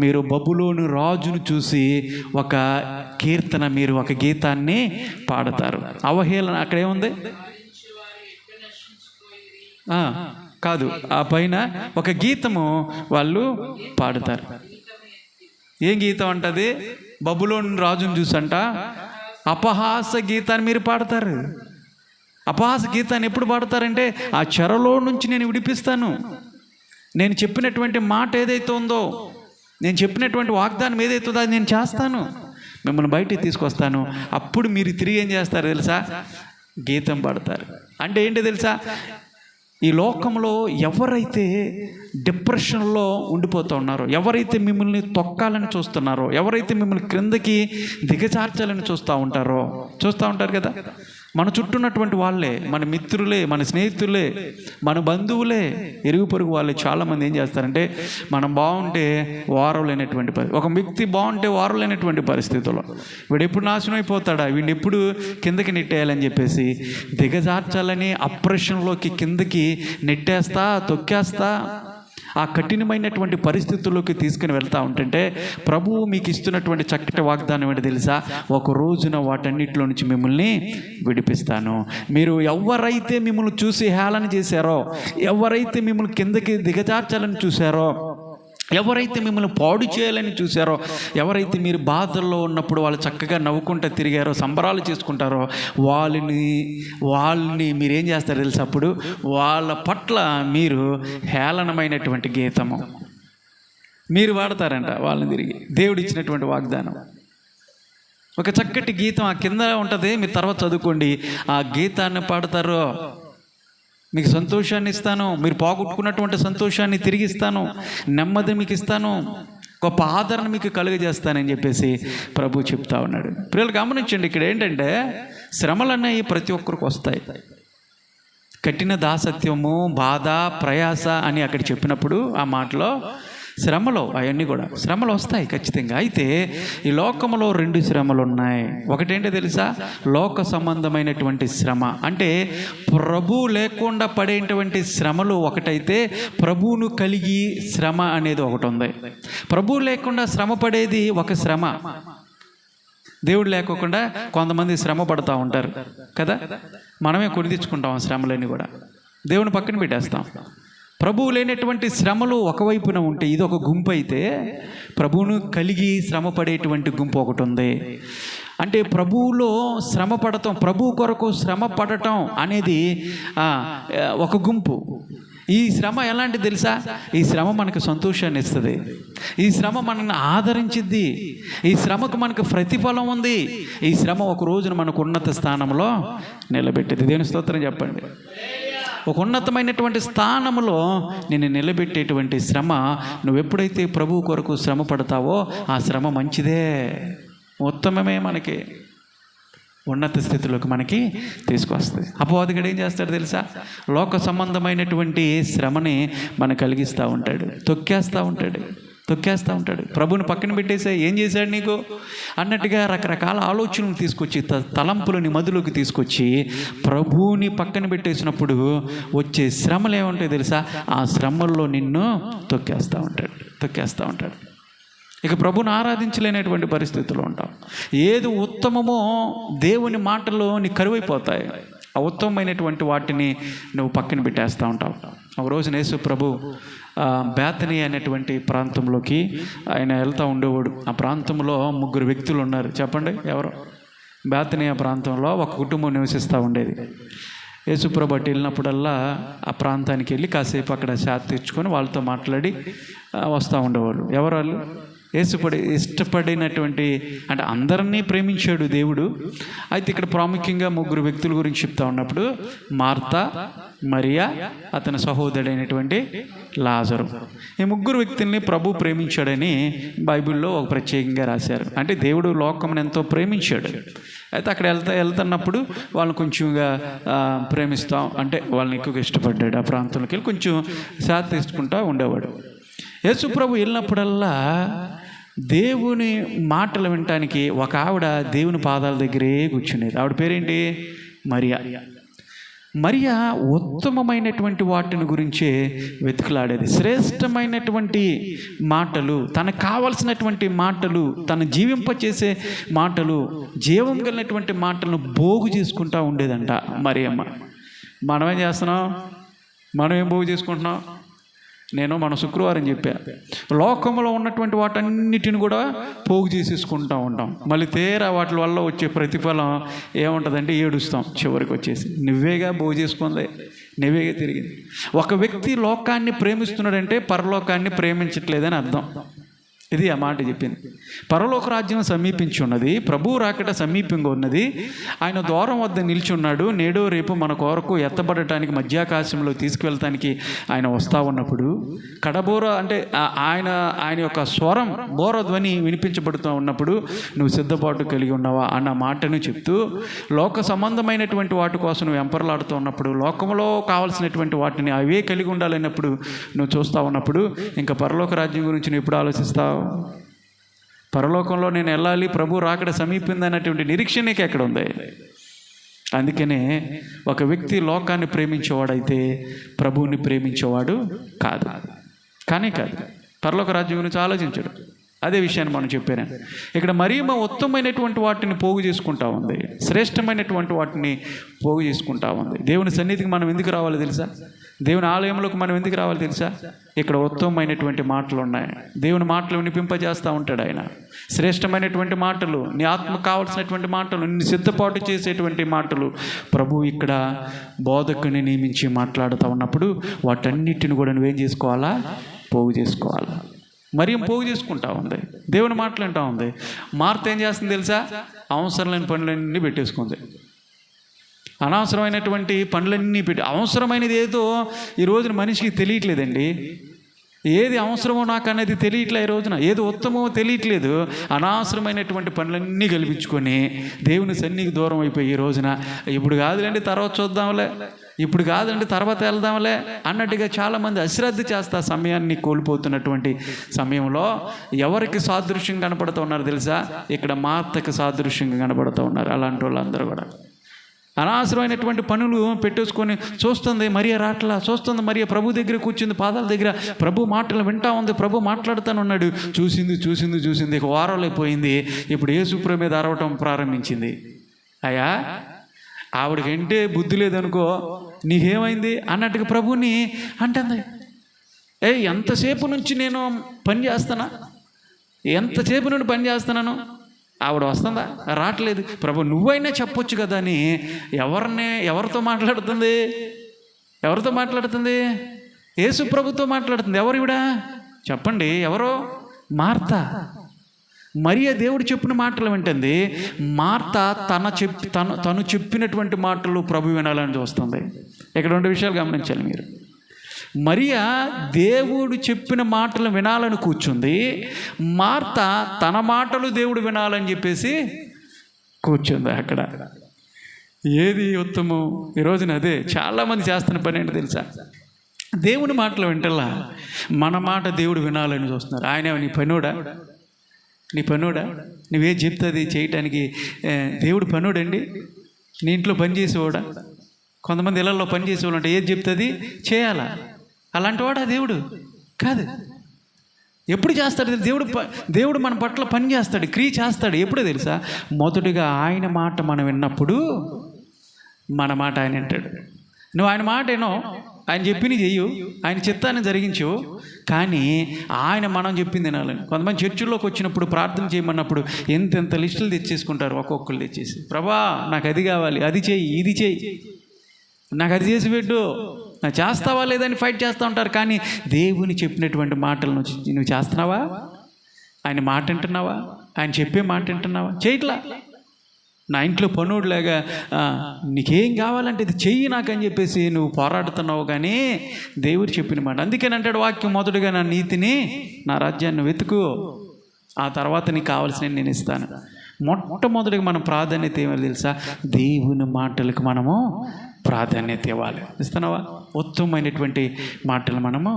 మీరు బబులోను రాజును చూసి ఒక కీర్తన, మీరు ఒక గీతాన్ని పాడతారు. అవహేళన అక్కడ ఏముంది? కాదు, ఆ పైన ఒక గీతము వాళ్ళు పాడతారు. ఏం గీతం అంటది? బబులోను రాజును చూసంట అపహాస గీతాన్ని మీరు పాడతారు. అపహాస గీతాన్ని ఎప్పుడు పాడతారంటే, ఆ చెరలో నుంచి నేను విడిపిస్తాను, నేను చెప్పినటువంటి మాట ఏదైతే ఉందో, నేను చెప్పినటువంటి వాగ్దానం ఏదైతే ఉందో అది నేను చేస్తాను, మిమ్మల్ని బయటికి తీసుకొస్తాను. అప్పుడు మీరు తిరిగి ఏం చేస్తారు తెలుసా? గీతం పాడతారు. అంటే ఏంటి తెలుసా? ఈ లోకంలో ఎవరైతే డిప్రెషన్లో ఉండిపోతూ ఉన్నారో, ఎవరైతే మిమ్మల్ని తొక్కాలని చూస్తున్నారో, ఎవరైతే మిమ్మల్ని క్రిందకి దిగజార్చాలని చూస్తూ ఉంటారు కదా. మన చుట్టూ ఉన్నటువంటి వాళ్ళే, మన మిత్రులే, మన స్నేహితులే, మన బంధువులే, ఇరుగు పొరుగు వాళ్ళే చాలామంది ఏం చేస్తారంటే, మనం బాగుంటే వారలేనటువంటి ఒక వ్యక్తి బాగుంటే వారలేనటువంటి పరిస్థితుల్లో వీడు ఎప్పుడు నాశనం అయిపోతాడా, వీడిని ఎప్పుడు కిందకి నెట్టేయాలని చెప్పేసి దిగజార్చాలని అప్రెషన్లోకి కిందకి నెట్టేస్తా, తొక్కేస్తా, ఆ కఠినమైనటువంటి పరిస్థితుల్లోకి తీసుకుని వెళ్తూ ఉంటుంటే, ప్రభువు మీకు ఇస్తున్నటువంటి చక్కటి వాగ్దానం ఏంటి తెలుసా? ఒక రోజున వాటన్నిటిలో నుంచి మిమ్మల్ని విడిపిస్తాను. మీరు ఎవరైతే మిమ్మల్ని చూసి హేళన చేశారో, ఎవరైతే మిమ్మల్ని కిందకి దిగజార్చాలని చూశారో, ఎవరైతే మిమ్మల్ని పాడు చేయాలని చూశారో, ఎవరైతే మీరు బాధల్లో ఉన్నప్పుడు వాళ్ళు చక్కగా నవ్వుకుంటూ తిరిగారో, సంబరాలు చేసుకుంటారో, వాళ్ళని మీరేం చేస్తారు తెలుసు? అప్పుడు వాళ్ళ పట్ల మీరు హేళనమైనటువంటి గీతము మీరు వాడతారంట. వాళ్ళని తిరిగి దేవుడు ఇచ్చినటువంటి వాగ్దానం ఒక చక్కటి గీతం ఆ కింద ఉంటుంది, మీరు తర్వాత చదువుకోండి. ఆ గీతాన్ని పాడతారు. మీకు సంతోషాన్ని ఇస్తాను, మీరు పోగొట్టుకున్నటువంటి సంతోషాన్ని తిరిగి ఇస్తాను, నెమ్మది మీకు ఇస్తాను, గొప్ప ఆదరణ మీకు కలుగజేస్తానని చెప్పేసి ప్రభు చెప్తా ఉన్నాడు. పిల్లలు గమనించండి, ఇక్కడ ఏంటంటే శ్రమలు అనేవి ప్రతి ఒక్కరికి వస్తాయి. కఠిన దాసత్వము, బాధ, ప్రయాస అని అక్కడ చెప్పినప్పుడు ఆ మాటలో శ్రమలు, అవన్నీ కూడా శ్రమలు వస్తాయి ఖచ్చితంగా. అయితే ఈ లోకంలో 2 శ్రమలు ఉన్నాయి. ఒకటేంటో తెలుసా? లోక సంబంధమైనటువంటి శ్రమ, అంటే ప్రభు లేకుండా పడేటువంటి శ్రమలు ఒకటైతే, ప్రభువును కలిగి శ్రమ అనేది ఒకటి ఉంది. ప్రభు లేకుండా శ్రమ పడేది ఒక శ్రమ. దేవుడు లేకోకుండా కొంతమంది శ్రమ పడుతూ ఉంటారు కదా. మనమే కొని తెచ్చుకుంటాం ఆ శ్రమలన్నీ కూడా, దేవుని పక్కన పెట్టేస్తాం. ప్రభువు లేనటువంటి శ్రమలు ఒకవైపున ఉంటే ఇది ఒక గుంపు అయితే, ప్రభువును కలిగి శ్రమ పడేటువంటి గుంపు ఒకటి ఉంది. అంటే ప్రభువులో శ్రమ పడటం, ప్రభు కొరకు శ్రమ పడటం అనేది ఒక గుంపు. ఈ శ్రమ ఎలాంటిది తెలుసా? ఈ శ్రమ మనకు సంతోషాన్ని ఇస్తుంది, ఈ శ్రమ మనల్ని ఆదరించిద్ది, ఈ శ్రమకు మనకు ప్రతిఫలం ఉంది, ఈ శ్రమ ఒక రోజున మనకు ఉన్నత స్థానంలో నిలబెట్టింది. దేవుని స్తోత్రం చెప్పండి. ఒక ఉన్నతమైనటువంటి స్థానంలో నేను నిలబెట్టేటువంటి శ్రమ, నువ్వెప్పుడైతే ప్రభువు కొరకు శ్రమ పడతావో ఆ శ్రమ మంచిదే, ఉత్తమమే, మనకి ఉన్నత స్థితిలోకి మనకి తీసుకొస్తుంది. అపవాదిగాడు ఏం చేస్తాడు తెలుసా? లోక సంబంధమైనటువంటి శ్రమని మనకు కలిగిస్తూ ఉంటాడు, తొక్కేస్తూ ఉంటాడు. ప్రభుని పక్కన పెట్టేసే ఏం చేశాడు నీకు అన్నట్టుగా రకరకాల ఆలోచనలు తీసుకొచ్చి, తలంపులని మధులోకి తీసుకొచ్చి ప్రభువుని పక్కన పెట్టేసినప్పుడు వచ్చే శ్రమలు ఏముంటాయి తెలుసా? ఆ శ్రమల్లో నిన్ను తొక్కేస్తూ ఉంటాడు. ఇక ప్రభుని ఆరాధించలేనటువంటి పరిస్థితుల్లో ఉంటాం. ఏది ఉత్తమమో దేవుని మాటల్లో నీ కరువైపోతాయి. ఆ ఉత్తమమైనటువంటి వాటిని నువ్వు పక్కన పెట్టేస్తూ ఉంటావు. ఒక రోజు యేసు ప్రభు బేతనీ అనేటువంటి ప్రాంతంలోకి ఆయన వెళ్తూ ఉండేవాడు. ఆ ప్రాంతంలో 3 వ్యక్తులు ఉన్నారు. చెప్పండి ఎవరు? బేతనీ ప్రాంతంలో ఒక కుటుంబం నివసిస్తూ ఉండేది. యేసు ప్రభు అటు వెళ్ళినప్పుడల్లా ఆ ప్రాంతానికి వెళ్ళి కాసేపు అక్కడ శాంతి తెచ్చుకొని వాళ్ళతో మాట్లాడి వస్తూ ఉండేవాళ్ళు. ఎవరు వాళ్ళు? ఇష్టపడినటువంటి, అంటే అందరినీ ప్రేమించాడు దేవుడు. అయితే ఇక్కడ ప్రాముఖ్యంగా ముగ్గురు వ్యక్తుల గురించి చెప్తా ఉన్నప్పుడు మార్తా, మరియా, అతని సహోదరుడైనటువంటి లాజరు, ఈ ముగ్గురు వ్యక్తుల్ని ప్రభు ప్రేమించాడని బైబిల్లో ఒక ప్రత్యేకంగా రాశారు. అంటే దేవుడు లోకమును ఎంతో ప్రేమించాడు. అయితే అక్కడ వెళ్తున్నప్పుడు వాళ్ళని కొంచెంగా ప్రేమిస్తాం, అంటే వాళ్ళని ఎక్కువగా ఇష్టపడ్డాడు. ఆ ప్రాంతంలోకి వెళ్ళి కొంచెం శాత తీసుకుంటూ ఉండేవాడు. యేసు ప్రభు వెళ్ళినప్పుడల్లా దేవుని మాటలు వినటానికి ఒక ఆవిడ దేవుని పాదాల దగ్గరే కూర్చునేది. ఆవిడ పేరేంటి? మరియా. మరియా ఉత్తమమైనటువంటి వాటిని గురించే వెతుకులాడేది. శ్రేష్టమైనటువంటి మాటలు, తనకు కావలసినటువంటి మాటలు, తను జీవింపచేసే మాటలు, జీవం కలిగినటువంటి మాటలను పోగు చేసుకుంటూ ఉండేదంట మరియమ్మ. మనమేం చేస్తున్నాం? మనం ఏం పోగు చేసుకుంటున్నాం? నేను మన శుక్రవారం చెప్పా, లోకంలో ఉన్నటువంటి వాటన్నిటిని కూడా పోగు చేసేసుకుంటూ ఉంటాం. మళ్ళీ తీరా వాటి వల్ల వచ్చే ప్రతిఫలం ఏముంటుందంటే ఏడుస్తాం. చివరికి వచ్చేసి నువ్వేగా పోగు చేసుకుంది, నువ్వేగా తిరిగింది. ఒక వ్యక్తి లోకాన్ని ప్రేమిస్తున్నాడంటే పరలోకాన్ని ప్రేమించట్లేదని అర్థం. ఇది ఆ మాట చెప్పింది. పరలోక రాజ్యం సమీపించి ఉన్నది, ప్రభువు రాకట సమీపంగా ఉన్నది, ఆయన ద్వారం వద్ద నిల్చున్నాడు, నేడో రేపు మన కొరకు ఎత్తబడటానికి మధ్యాకాశంలో తీసుకువెళ్ళటానికి ఆయన వస్తూ ఉన్నప్పుడు కడబోర అంటే ఆయన యొక్క స్వరం, బోరధ్వని వినిపించబడుతూ ఉన్నప్పుడు నువ్వు సిద్ధపాటు కలిగి ఉన్నావా అన్న మాటను చెప్తూ, లోక సంబంధమైనటువంటి వాటి కోసం నువ్వు వెంపర్లాడుతూ ఉన్నప్పుడు, లోకంలో కావాల్సినటువంటి వాటిని అవే కలిగి ఉండాలన్నప్పుడు నువ్వు చూస్తూ ఉన్నప్పుడు ఇంకా పరలోక రాజ్యం గురించి నువ్వు ఎప్పుడు ఆలోచిస్తావు? పరలోకంలో నేను వెళ్ళాలి, ప్రభు రాకడ సమీపింది అన్నటువంటి నిరీక్షణకి ఎక్కడ ఉంది? అందుకనే ఒక వ్యక్తి లోకాన్ని ప్రేమించేవాడైతే ప్రభువుని ప్రేమించేవాడు కాదు. పరలోక రాజ్యం గురించి ఆలోచించాడు. అదే విషయాన్ని మనం చెప్పాను. ఇక్కడ మరియమ్మ ఉత్తమమైనటువంటి వాటిని పోగు చేసుకుంటా ఉంది, శ్రేష్టమైనటువంటి వాటిని పోగు చేసుకుంటా ఉంది. దేవుని సన్నిధికి మనం ఎందుకు రావాలి తెలుసా? దేవుని ఆలయంలోకి మనం ఎందుకు రావాలి తెలుసా? ఇక్కడ ఉత్తమమైనటువంటి మాటలు ఉన్నాయి. దేవుని మాటలు వినిపింపజేస్తూ ఉంటాడు ఆయన. శ్రేష్టమైనటువంటి మాటలు, నీ ఆత్మకు కావాల్సినటువంటి మాటలు, నిన్ను సిద్ధపాటు చేసేటువంటి మాటలు ప్రభు ఇక్కడ బోధకుని నియమించి మాట్లాడుతూ ఉన్నప్పుడు వాటన్నిటిని కూడా నువ్వేం చేసుకోవాలా? పోగు చేసుకోవాలా. మరియం పోగు చేసుకుంటా ఉంది, దేవుని మాటలు వింటా ఉంది. మార్త ఏం చేస్తుంది తెలుసా? అవసరం లేని పనులన్నీ పెట్టేసుకుంది. అనవసరమైనటువంటి పనులన్నీ అవసరమైనది ఏదో ఈ రోజున మనిషికి తెలియట్లేదండి. ఏది అవసరమో నాకు అనేది తెలియట్లే. ఈ రోజున ఏది ఉత్తమమో తెలియట్లేదు. అనవసరమైనటువంటి పనులన్నీ కల్పించుకొని దేవుని సన్నిధికి దూరం అయిపోయి ఈ రోజున ఇప్పుడు కాదులేండి తర్వాత చూద్దాంలే, ఇప్పుడు కాదండి తర్వాత వెళ్దాంలే అన్నట్టుగా చాలామంది అశ్రద్ధ చేస్తా సమయాన్ని కోల్పోతున్నటువంటి సమయంలో ఎవరికి సాదృశ్యం కనపడుతూ ఉన్నారు తెలుసా? ఇక్కడ మార్తకి సాదృశ్యంగా కనపడుతూ ఉన్నారు. అలాంటి వాళ్ళందరూ కూడా అనవసరమైనటువంటి పనులు పెట్టేసుకొని చూస్తుంది మరియ రాట్లా, చూస్తుంది మరియ ప్రభు దగ్గర కూర్చుంది, పాదాల దగ్గర ప్రభు మాటలు వింటా ఉంది, ప్రభు మాట్లాడుతూనే ఉన్నాడు. చూసింది ఇక వారాలు అయిపోయింది. ఇప్పుడు యేసు ప్రభు మీద అరవటం ప్రారంభించింది. అయ్యా ఆవిడకంటే బుద్ధి లేదనుకో, నీకేమైంది అన్నట్టుగా ప్రభుని అంటుంది. ఎంతసేపు నుంచి నేను పని చేస్తానా, ఎంతసేపు నుండి పని చేస్తున్నాను, ఆవిడ వస్తుందా? రావట్లేదు. ప్రభు నువ్వైనా చెప్పొచ్చు కదా అని ఎవరితో మాట్లాడుతుంది? యేసు ప్రభుతో మాట్లాడుతుంది. ఎవరు ఇవిడ చెప్పండి? ఎవరో? మార్త. మరియ దేవుడు చెప్పిన మాటలు వింటుంది. మార్త తను చెప్పినటువంటి మాటలు ప్రభు వినాలని చూస్తుంది. ఇక్కడ 2 విషయాలు గమనించాలి మీరు. మరియా దేవుడు చెప్పిన మాటలు వినాలని కూర్చుంది. మార్త తన మాటలు దేవుడు వినాలని చెప్పేసి కూర్చుంది అక్కడ. ఏది ఉత్తమం? ఈ రోజున అదే చాలామంది చేస్తున్న పని ఏంటో తెలుసా? దేవుని మాటలు వింటల్లా మన మాట దేవుడు వినాలని చూస్తున్నారు. ఆయన నీ పనుడా నువ్వే చెప్తుంది చేయటానికి దేవుడు పనుడండి? నీ ఇంట్లో పని చేసేవాడా? కొంతమంది ఇళ్లలో పని చేసేవాళ్ళు అంటే ఏది చెప్తుంది చేయాలా? అలాంటి వాడా దేవుడు? కాదు. ఎప్పుడు చేస్తాడు దేవుడు మన పట్ల పని చేస్తాడు, క్రియ చేస్తాడు. ఎప్పుడో తెలుసా? మొదటిగా ఆయన మాట మనం విన్నప్పుడు మన మాట ఆయన వింటాడు. నువ్వు ఆయన మాట ఏనో, ఆయన చెప్పింది చెయ్యు, ఆయన చిత్తాన్ని జరిగించు, కానీ ఆయన మనం చెప్పింది వినాలని. కొంతమంది చర్చిల్లోకి వచ్చినప్పుడు ప్రార్థన చేయమన్నప్పుడు ఎంత లిస్టులు తెచ్చేసుకుంటారు, ఒక్కొక్కరు తెచ్చేసి. ప్రభా నాకు అది కావాలి, అది చెయ్యి, ఇది చెయ్యి, నాకు అది చేసి పెట్టు, నాకు చేస్తావా లేదని ఫైట్ చేస్తూ ఉంటారు. కానీ దేవుని చెప్పినటువంటి మాటలు నువ్వు చేస్తున్నావా? ఆయన మాట వింటున్నావా? ఆయన చెప్పే మాట వింటున్నావా? చేయట్లా. నా ఇంట్లో పనుడులాగా నీకేం కావాలంటే ఇది చెయ్యి నాకని చెప్పేసి నువ్వు పోరాడుతున్నావు. కానీ దేవుడు చెప్పిన మాట అందుకని అంటాడు వాక్యం, మొదటిగా నా నీతిని, నా రాజ్యాన్ని వెతుకు, ఆ తర్వాత నీకు కావాల్సిన నేను ఇస్తాను. మొట్టమొదటిగా మనం ప్రాధాన్యత ఏమని తెలుసా? దేవుని మాటలకు మనము ప్రాధాన్యత ఇవ్వాలి. ఇస్తున్నావా? ఉత్తమమైనటువంటి మాటలు మనము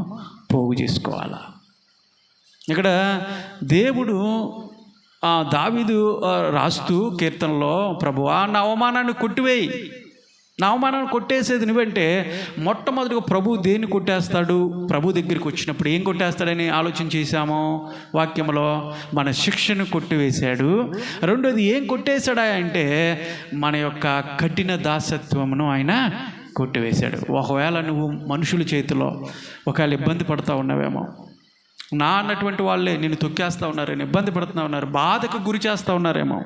పోగు చేసుకోవాలా. ఇక్కడ దేవుడు దావీదు రాస్తూ కీర్తనలో, ప్రభువా నా అవమానాన్ని కొట్టివేయి, నా అవమానాన్ని కొట్టేసేది నువ్వంటే, మొట్టమొదటిగా ప్రభు దేన్ని కొట్టేస్తాడు? ప్రభు దగ్గరికి వచ్చినప్పుడు ఏం కొట్టేస్తాడని ఆలోచన చేశాము వాక్యంలో. మన శిక్షను కొట్టివేశాడు. రెండోది ఏం కొట్టేశాడా అంటే, మన యొక్క కఠిన దాసత్వమును ఆయన కొట్టివేశాడు. ఒకవేళ నువ్వు మనుషుల చేతిలో ఒకవేళ ఇబ్బంది పడుతూ ఉన్నావేమో, నా అన్నటువంటి వాళ్ళే నిన్ను తొక్కేస్తూ ఉన్నారేమో, ఇబ్బంది పడుతూ ఉన్నారు, బాధకు గురి చేస్తూ ఉన్నారేమో,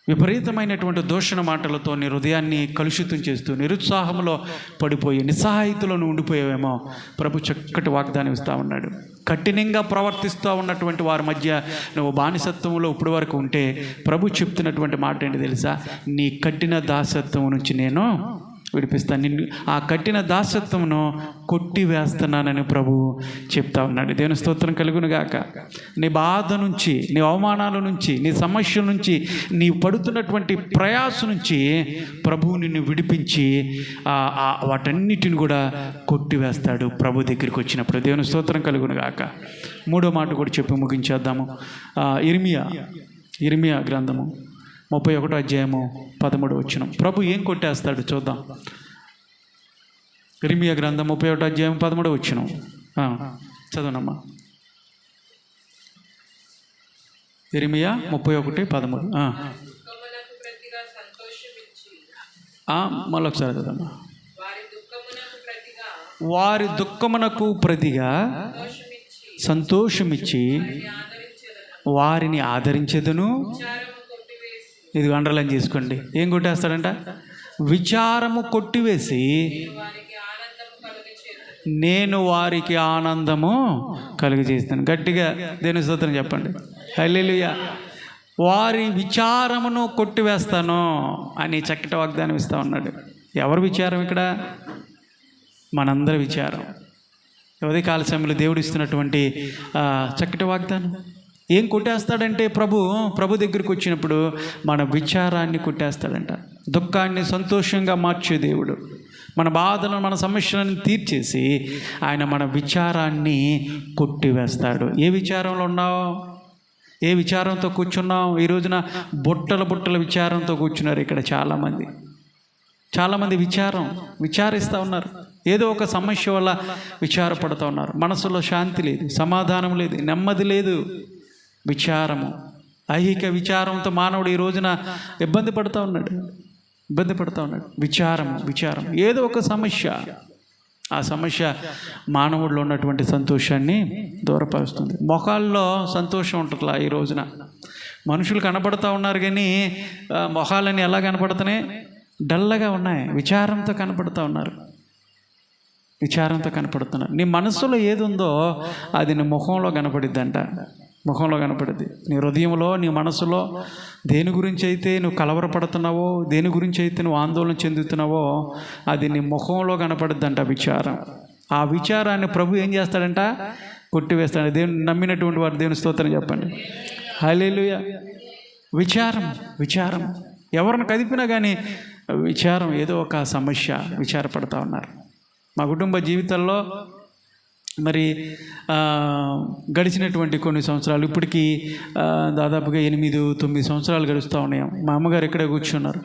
విపరీతమైనటువంటి దూషణ మాటలతో నీ హృదయాన్ని కలుషితం చేస్తూ నిరుత్సాహంలో పడిపోయి నిస్సహాయితలో ఉండిపోయావేమో, ప్రభు చక్కటి వాగ్దానం ఇస్తూ ఉన్నాడు. కఠినంగా ప్రవర్తిస్తూ ఉన్నటువంటి వారి మధ్య నువ్వు బానిసత్వంలో ఇప్పటి వరకు ఉంటే, ప్రభు చెప్తున్నటువంటి మాట ఏంటి తెలుసా? నీ కఠిన దాసత్వం నుంచి నేను విడిపిస్తాను, నిన్ను ఆ కఠిన దాసత్వమును కొట్టివేస్తున్నానని ప్రభు చెప్తా ఉన్నాడు. దేవుని స్తోత్రం కలుగును గాక. నీ బాధ నుంచి, నీ అవమానాల నుంచి, నీ సమస్యల నుంచి, నీ పడుతున్నటువంటి ప్రయాస నుంచి ప్రభువు నిన్ను విడిపించి వాటన్నిటిని కూడా కొట్టివేస్తాడు ప్రభు దగ్గరికి వచ్చినప్పుడు. దేవుని స్తోత్రం కలుగును గాక. మూడో మాట కూడా చెప్పి ముగించేద్దాము. ఇర్మియా గ్రంథము 31వ అధ్యాయము 13వ వచనం. ప్రభు ఏం కొట్టేస్తాడు చూద్దాం. ఇర్మియా గ్రంథం 31వ అధ్యాయం 13వ వచనం చదవనమ్మా. ఇర్మియా 31:13. మళ్ళొకసారి చదవమ్మా. వారి దుఃఖమునకు ప్రతిగా సంతోషమిచ్చి వారిని ఆదరించెదను. ఇది అండర్లైన్ చేసుకోండి. ఏం కొట్టేస్తాడంట? విచారము కొట్టివేసి నేను వారికి ఆనందము కలుగజేస్తాను. గట్టిగా దేవుని స్తోత్రం చెప్పండి. హల్లెలూయా. వారి విచారమును కొట్టివేస్తాను అని చక్కటి వాగ్దానం ఇస్తూ ఉన్నాడు. ఎవరి విచారం ఇక్కడ? మనందరి విచారం. ఉదయకాల సమయంలో దేవుడు ఇస్తున్నటువంటి చక్కటి వాగ్దానం. ఏం కొట్టేస్తాడంటే, ప్రభు దగ్గరికి వచ్చినప్పుడు మన విచారాన్ని కొట్టేస్తాడంట. దుఃఖాన్ని సంతోషంగా మార్చే దేవుడు. మన బాధలను, మన సమస్యలను తీర్చేసి ఆయన మన విచారాన్ని కొట్టివేస్తాడు. ఏ విచారంలో ఉన్నావు? ఏ విచారంతో కూర్చున్నావు? ఈ రోజున బుట్టల విచారంతో కూర్చున్నారు ఇక్కడ చాలామంది విచారిస్తూ ఉన్నారు. ఏదో ఒక సమస్య వల్ల విచారపడుతూ ఉన్నారు. మనసులో శాంతి లేదు, సమాధానం లేదు, నెమ్మది లేదు. విచారము, ఐహిక విచారంతో మానవుడు ఈ రోజున ఇబ్బంది పడుతూ ఉన్నాడు. విచారం ఏదో ఒక సమస్య. ఆ సమస్య మానవుడిలో ఉన్నటువంటి సంతోషాన్ని దూరపరుస్తుంది. మొఖాల్లో సంతోషం ఉంటుందిలా ఈ రోజున. మనుషులు కనపడుతూ ఉన్నారు కానీ మొఖాలన్నీ ఎలా కనపడుతున్నాయి? డల్లగా ఉన్నాయి. విచారంతో కనపడుతున్నారు. నీ మనసులో ఏది ఉందో అది నీ ముఖంలో కనపడిద్ది. నీ హృదయంలో, నీ మనసులో దేని గురించి అయితే నువ్వు కలవరపడుతున్నావో, దేని గురించి అయితే నువ్వు ఆందోళన చెందుతున్నావో అది నీ ముఖంలో కనపడిద్దంట విచారం. ఆ విచారాన్ని ప్రభు ఏం చేస్తాడంట? కొట్టివేస్తాడు. దేవుని నమ్మినటువంటి వారు దేవుని స్తోత్రం చెప్పండి. హల్లెలూయా. విచారం ఎవరిని కదిపినా కానీ విచారం, ఏదో ఒక సమస్య, విచారపడుతూ ఉన్నారు. మా కుటుంబ జీవితాల్లో మరి గడిచినటువంటి కొన్ని సంవత్సరాలు, ఇప్పటికీ దాదాపుగా 8-9 సంవత్సరాలు గడుస్తూ ఉన్నాయి. మా అమ్మగారు ఇక్కడే కూర్చున్నారు.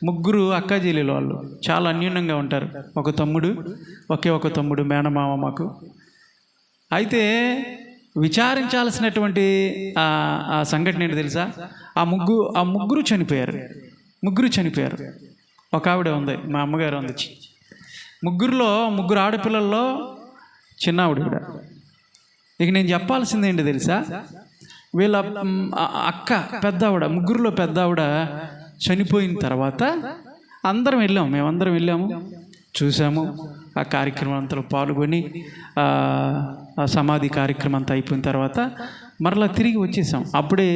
3 అక్కాజీలు వాళ్ళు చాలా అన్యోన్యంగా ఉంటారు. ఒకే ఒక తమ్ముడు మేనమామ మాకు. అయితే విచారించాల్సినటువంటి ఆ సంఘటన ఏంటి తెలుసా? ఆ ముగ్గురు చనిపోయారు. ఒక ఆవిడ ఉంది, మా అమ్మగారు ఉంది. 3 ఆడపిల్లల్లో చిన్న ఆవిడ కూడా. ఇక నేను చెప్పాల్సింది ఏంటి తెలుసా? వీళ్ళ అక్క పెద్దావిడ, 3లో పెద్దావిడ చనిపోయిన తర్వాత మేమందరం వెళ్ళాము, చూసాము. ఆ కార్యక్రమం అంతా పాల్గొని ఆ సమాధి కార్యక్రమం అంతా అయిపోయిన తర్వాత మరలా తిరిగి వచ్చేసాం. అప్పుడే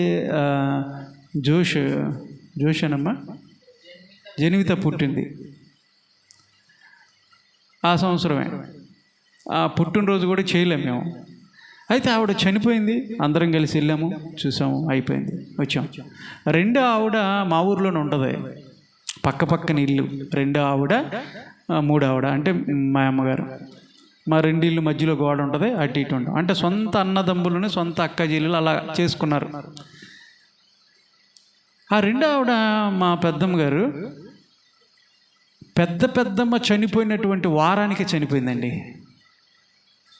జోషనమ్మ జనివిత పుట్టింది. ఆ సంవత్సరమే. ఆ పుట్టినరోజు కూడా చేయలేము మేము. అయితే ఆవిడ చనిపోయింది. అందరం కలిసి వెళ్ళాము, చూసాము, అయిపోయింది, వచ్చాం. రెండో ఆవిడ మా ఊర్లోనే ఉంటుంది, పక్క పక్కన ఇల్లు. రెండో ఆవిడ, మూడో ఆవిడ అంటే మా అమ్మగారు. మా రెండు ఇల్లు మధ్యలో గోడ ఉంటుంది, అటు ఇటు ఉంటాం. అంటే సొంత అన్నదమ్ములను, సొంత అక్క చెల్లెలు అలా చేసుకున్నారు. ఆ రెండో ఆవిడ మా పెద్దమ్మ గారు పెద్దమ్మ చనిపోయినటువంటి వారానికి చనిపోయిందండి.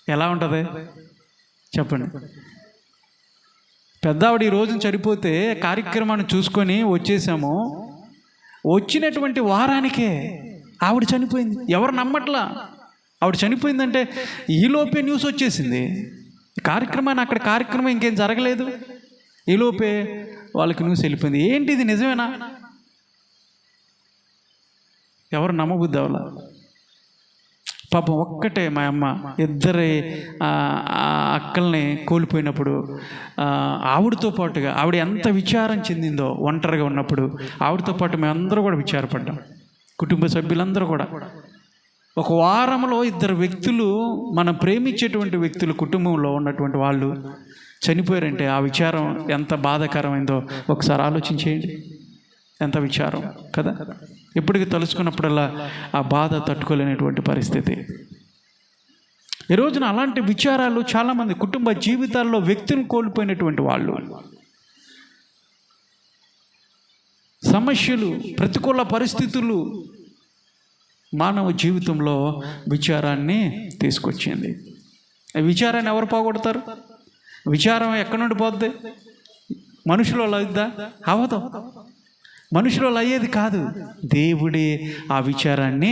ఎలా ఉంటుంది చెప్పండి? పెద్ద ఆవిడ ఈ రోజున చనిపోతే కార్యక్రమాన్ని చూసుకొని వచ్చేసాము. వచ్చినటువంటి వారానికే ఆవిడ చనిపోయింది. ఎవరు నమ్మట్లా. ఆవిడ చనిపోయిందంటే ఈలోపే న్యూస్ వచ్చేసింది. కార్యక్రమం ఇంకేం జరగలేదు, ఈలోపే వాళ్ళకి న్యూస్ వెళ్ళిపోయింది. ఏంటి ఇది నిజమేనా? ఎవరు నమ్మబుద్ధి అవ్వాల. పాపం ఒక్కటే మా అమ్మ ఇద్దరి అక్కల్ని కోల్పోయినప్పుడు ఆవిడతో పాటుగా ఆవిడ ఎంత విచారం చెందిందో ఒంటరిగా ఉన్నప్పుడు, ఆవిడతో పాటు మేమందరూ కూడా విచారపడ్డాం. కుటుంబ సభ్యులందరూ కూడా. ఒక వారంలో ఇద్దరు వ్యక్తులు, మనం ప్రేమించేటువంటి వ్యక్తులు, కుటుంబంలో ఉన్నటువంటి వాళ్ళు చనిపోయారంటే ఆ విచారం ఎంత బాధాకరమైందో ఒకసారి ఆలోచించేయండి. ఎంత విచారం కదా. ఎప్పటికీ తలుచుకున్నప్పుడల్లా ఆ బాధ తట్టుకోలేనటువంటి పరిస్థితి. ఈ రోజున అలాంటి విచారాలు చాలామంది కుటుంబ జీవితాల్లో వ్యక్తిని కోల్పోయినటువంటి వాళ్ళు, సమస్యలు, ప్రతికూల పరిస్థితులు మానవ జీవితంలో విచారాన్ని తీసుకొచ్చింది. విచారాన్ని ఎవరు పోగొడతారు? విచారం ఎక్కడి నుండి పోద్ది? మనుషుల వల్ల అవుద్దా? అవదు. మనుషుల వల్ల అయ్యేది కాదు. దేవుడే ఆ విచారాన్ని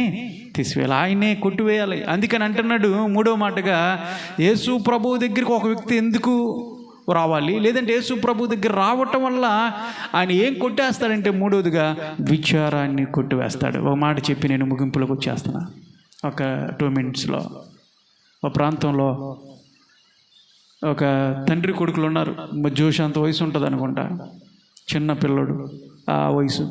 తీసివేయాలి, ఆయనే కొట్టివేయాలి. అందుకని అంటున్నాడు మూడో మాటగా, యేసు ప్రభువు దగ్గరికి ఒక వ్యక్తి ఎందుకు రావాలి, లేదంటే యేసు ప్రభు దగ్గర రావటం వల్ల ఆయన ఏం కొట్టేస్తాడంటే, మూడవదిగా విచారాన్ని కొట్టివేస్తాడు. ఒక మాట చెప్పి నేను ముగింపులోకి వచ్చేస్తున్నా. ఒక 2 minutesలో ఒక ప్రాంతంలో ఒక తండ్రి కొడుకులు ఉన్నారు. జోష్ అంత వయసు ఉంటుంది అనుకుంటా, చిన్న పిల్లడు. ఆ వయసు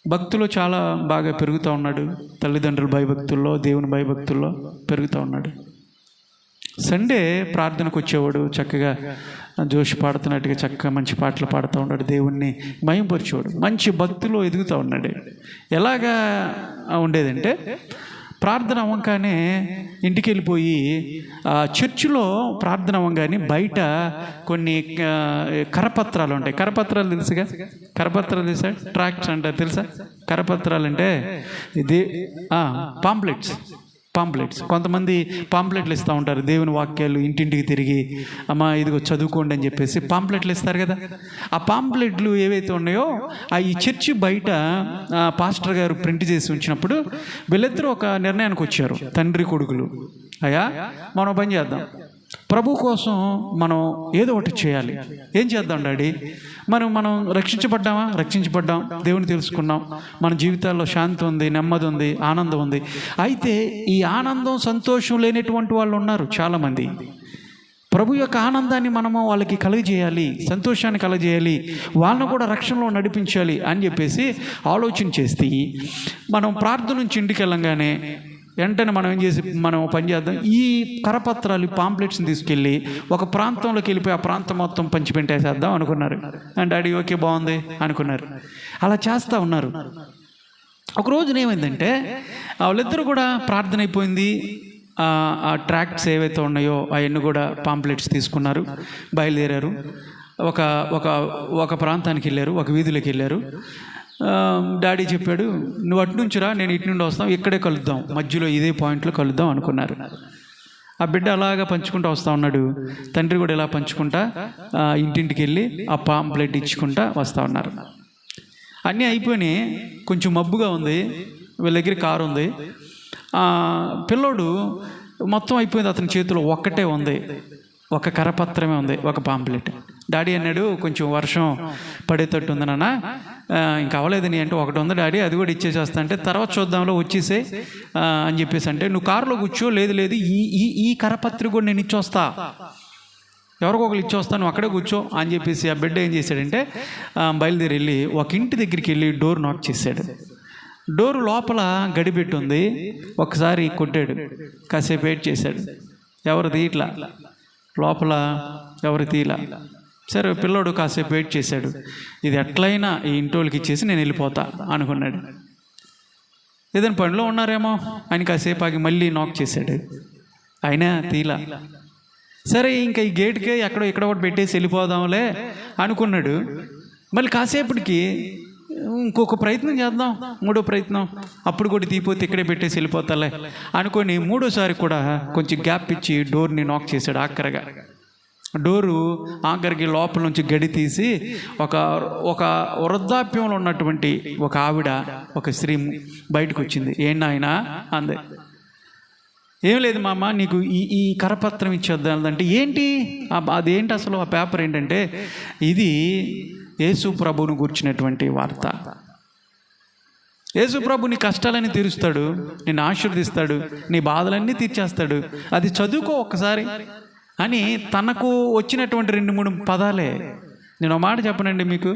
భక్తులు చాలా బాగా పెరుగుతూ ఉన్నాడు. తల్లిదండ్రుల భయభక్తుల్లో, దేవుని భయభక్తుల్లో పెరుగుతూ ఉన్నాడు. సండే ప్రార్థనకు వచ్చేవాడు, చక్కగా జోష్ పాడుతున్నట్టుగా చక్కగా మంచి పాటలు పాడుతూ ఉన్నాడు, దేవుణ్ణి మయంపరిచేవాడు, మంచి భక్తిలో ఎదుగుతూ ఉన్నాడు. ఎలాగా ఉండేదంటే, ప్రార్థన అవ్వగానే ఇంటికి వెళ్ళిపోయి చర్చిలో ప్రార్థన అవ్వగానే బయట కొన్ని కరపత్రాలు ఉంటాయి. కరపత్రాలు తెలుసుగా? కరపత్రాలు తెలుసా? ట్రాక్ట్స్ అంటారు తెలుసా? కరపత్రాలు అంటే ఇది పాంప్లెట్స్. కొంతమంది పాంప్లెట్లు ఇస్తూ ఉంటారు. దేవుని వాక్యాలు ఇంటింటికి తిరిగి, అమ్మ ఇదిగో చదువుకోండి అని చెప్పేసి పాంప్లెట్లు ఇస్తారు కదా. ఆ పాంప్లెట్లు ఏవైతే ఉన్నాయో ఈ చర్చి బయట పాస్టర్ గారు ప్రింట్ చేసి ఉంచినప్పుడు వీళ్ళిద్దరూ ఒక నిర్ణయానికి వచ్చారు, తండ్రి కొడుకులు. అయ్యా, మనం పని చేద్దాం, ప్రభు కోసం మనం ఏదో ఒకటి చేయాలి. ఏం చేద్దాం డాడీ? మనం రక్షించబడ్డాం, దేవుని తెలుసుకున్నాం, మన జీవితాల్లో శాంతి ఉంది, నెమ్మది ఉంది, ఆనందం ఉంది. అయితే ఈ ఆనందం, సంతోషం లేనటువంటి వాళ్ళు ఉన్నారు చాలామంది. ప్రభు యొక్క ఆనందాన్ని మనము వాళ్ళకి కలుగజేయాలి, సంతోషాన్ని కలుగజేయాలి, వాళ్ళను కూడా రక్షణలో నడిపించాలి అని చెప్పేసి ఆలోచన చేస్తే, మనం ప్రార్థన నుంచి ఇంటికి వెళ్ళంగానే వెంటనే మనం పని చేద్దాం, ఈ కరపత్రాలు, పాంప్లెట్స్ని తీసుకెళ్ళి ఒక ప్రాంతంలోకి వెళ్ళిపోయి ఆ ప్రాంతం మొత్తం పంచిపెట్టేసేద్దాం అనుకున్నారు. అండ్ డాడీ ఓకే బాగుంది అనుకున్నారు. అలా చేస్తూ ఉన్నారు. ఒక రోజున ఏమైందంటే, వాళ్ళిద్దరూ కూడా ప్రార్థన అయిపోయింది. ఆ ట్రాక్ట్స్ ఏవైతే ఉన్నాయో అవన్నీ కూడా పాంప్లెట్స్ తీసుకున్నారు, బయలుదేరారు. ఒక ప్రాంతానికి వెళ్ళారు, ఒక వీధిలోకి వెళ్ళారు. డాడీ చెప్పాడు, నువ్వు అటు నుంచి రా, నేను ఇటు నుండి వస్తాం, ఇక్కడే కలుద్దాం, మధ్యలో ఇదే పాయింట్లో కలుద్దాం అనుకున్నారు. ఆ బిడ్డ అలాగా పంచుకుంటూ వస్తూ ఉన్నాడు. తండ్రి కూడా ఇలా పంచుకుంటా ఇంటింటికి వెళ్ళి ఆ పాంప్లెట్ ఇచ్చుకుంటా వస్తూ ఉన్నారు. అన్నీ అయిపోయినాయి. కొంచెం మబ్బుగా ఉంది, వీళ్ళ దగ్గర కారు ఉంది. పిల్లోడు మొత్తం అయిపోయింది, అతని చేతిలో ఒక్కటే ఉంది, ఒక కరపత్రమే ఉంది, ఒక పాంప్లెట్. డాడీ అన్నాడు, కొంచెం వర్షం పడేటట్టు ఉంది నాన్న, ఇంకా అవ్వలేదు నీ అంటే, ఒకటి ఉంది డాడీ, అది కూడా ఇచ్చేసేస్తా అంటే, తర్వాత చూద్దాంలో వచ్చేసే అని చెప్పేసి అంటే, నువ్వు కారులో కూర్చో, లేదు ఈ కరపత్రిక కూడా నేను ఇచ్చొస్తా, ఎవరికో ఒకరు ఇచ్చి వస్తాను, అక్కడే కూర్చో అని చెప్పేసి ఆ బిడ్డ ఏం చేశాడంటే బయలుదేరి వెళ్ళి ఒక ఇంటి దగ్గరికి వెళ్ళి డోర్ నాక్ చేశాడు. డోరు లోపల గడిపెట్టి ఉంది. ఒకసారి కొట్టాడు, కాసేపు వెయిట్ చేశాడు, ఎవరు తీయట్లా, లోపల ఎవరు తీయలా. సరే పిల్లోడు కాసేపు వెయిట్ చేశాడు, ఇది ఎట్లయినా ఈ ఇంటోళ్ళకి ఇచ్చేసి నేను వెళ్ళిపోతా అనుకున్నాడు. ఏదైనా పనిలో ఉన్నారేమో అని కాసేపు ఆగి మళ్ళీ నాక్ చేశాడు, అయినా తీలా. సరే ఇంకా ఈ గేట్కే ఎక్కడో ఇక్కడ ఒకటి పెట్టేసి వెళ్ళిపోదాంలే అనుకున్నాడు. మళ్ళీ కాసేపటికి ఇంకొక ప్రయత్నం చేద్దాం, మూడో ప్రయత్నం, అప్పుడు కూడా తీపోతే ఇక్కడే పెట్టేసి వెళ్ళిపోతాలే అనుకొని మూడోసారి కూడా కొంచెం గ్యాప్ ఇచ్చి డోర్ని నాక్ చేశాడు. ఆఖరిగా డోరు ఆఖరికి లోపల నుంచి గడి తీసి ఒక వృద్ధాప్యంలో ఉన్నటువంటి ఒక ఆవిడ, ఒక స్త్రీ బయటకు వచ్చింది. ఏంటి ఆయన అందే. ఏం లేదు మామ, నీకు ఈ కరపత్రం ఇచ్చేద్దాం అంటే. ఏంటి అదేంటి అసలు? ఆ పేపర్ ఏంటంటే ఇది యేసు ప్రభువును గూర్చినటువంటి వార్త. యేసు ప్రభు నీ కష్టాలన్నీ తీరుస్తాడు, నిన్ను ఆశీర్వదిస్తాడు, నీ బాధలన్నీ తీర్చేస్తాడు, అది చదువుకో ఒక్కసారి అని తనకు వచ్చినటువంటి 2-3 పదాలే. నేను ఒక మాట చెప్పనండి మీకు,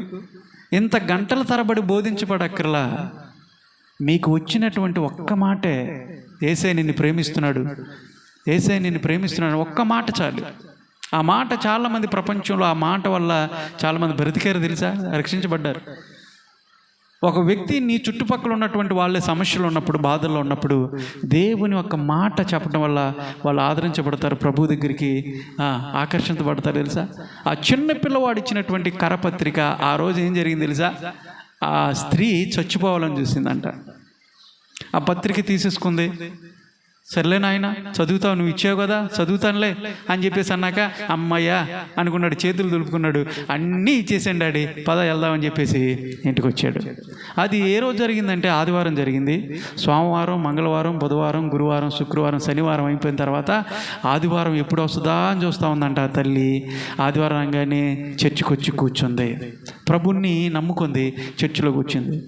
ఇంత గంటల తరబడి బోధించబడక్కర్లా, మీకు వచ్చినటువంటి ఒక్క మాటే, యేసయ్య నిన్ను ప్రేమిస్తున్నాడు, యేసయ్య నిన్ను ప్రేమిస్తున్నాడు, ఒక్క మాట చాలు. ఆ మాట చాలామంది ప్రపంచంలో ఆ మాట వల్ల చాలామంది బ్రతికారు తెలుసా, రక్షించబడ్డారు. ఒక వ్యక్తి నీ చుట్టుపక్కల ఉన్నటువంటి వాళ్ళే సమస్యలు ఉన్నప్పుడు, బాధల్లో ఉన్నప్పుడు దేవుని ఒక మాట చెప్పడం వల్ల వాళ్ళు ఆదరించబడతారు, ప్రభు దగ్గరికి ఆకర్షించబడతారు తెలుసా. ఆ చిన్న పిల్లవాడు ఇచ్చినటువంటి కరపత్రిక ఆ రోజు ఏం జరిగింది తెలుసా, ఆ స్త్రీ చచ్చిపోవాలని చూసిందంట. ఆ పత్రిక తీసేసుకుంది. సర్లే నాయన చదువుతావు, నువ్వు ఇచ్చావు కదా, చదువుతానులే అని చెప్పేసి అన్నాక అమ్మయ్యా అనుకున్నాడు, చేతులు దులుపుకున్నాడు, అన్నీ ఇచ్చేసాడు. డాడీ పద వెళ్దామని చెప్పేసి ఇంటికి వచ్చాడు. అది ఏ రోజు జరిగిందంటే ఆదివారం జరిగింది. సోమవారం, మంగళవారం, బుధవారం, గురువారం, శుక్రవారం, శనివారం అయిపోయిన తర్వాత ఆదివారం ఎప్పుడు వస్తుందా అని చూస్తూ ఉందంట ఆ తల్లి. ఆదివారం అనగానే చర్చికి వచ్చి కూర్చుంది, ప్రభుని నమ్ముకుంది, చర్చిలో కూర్చుంది.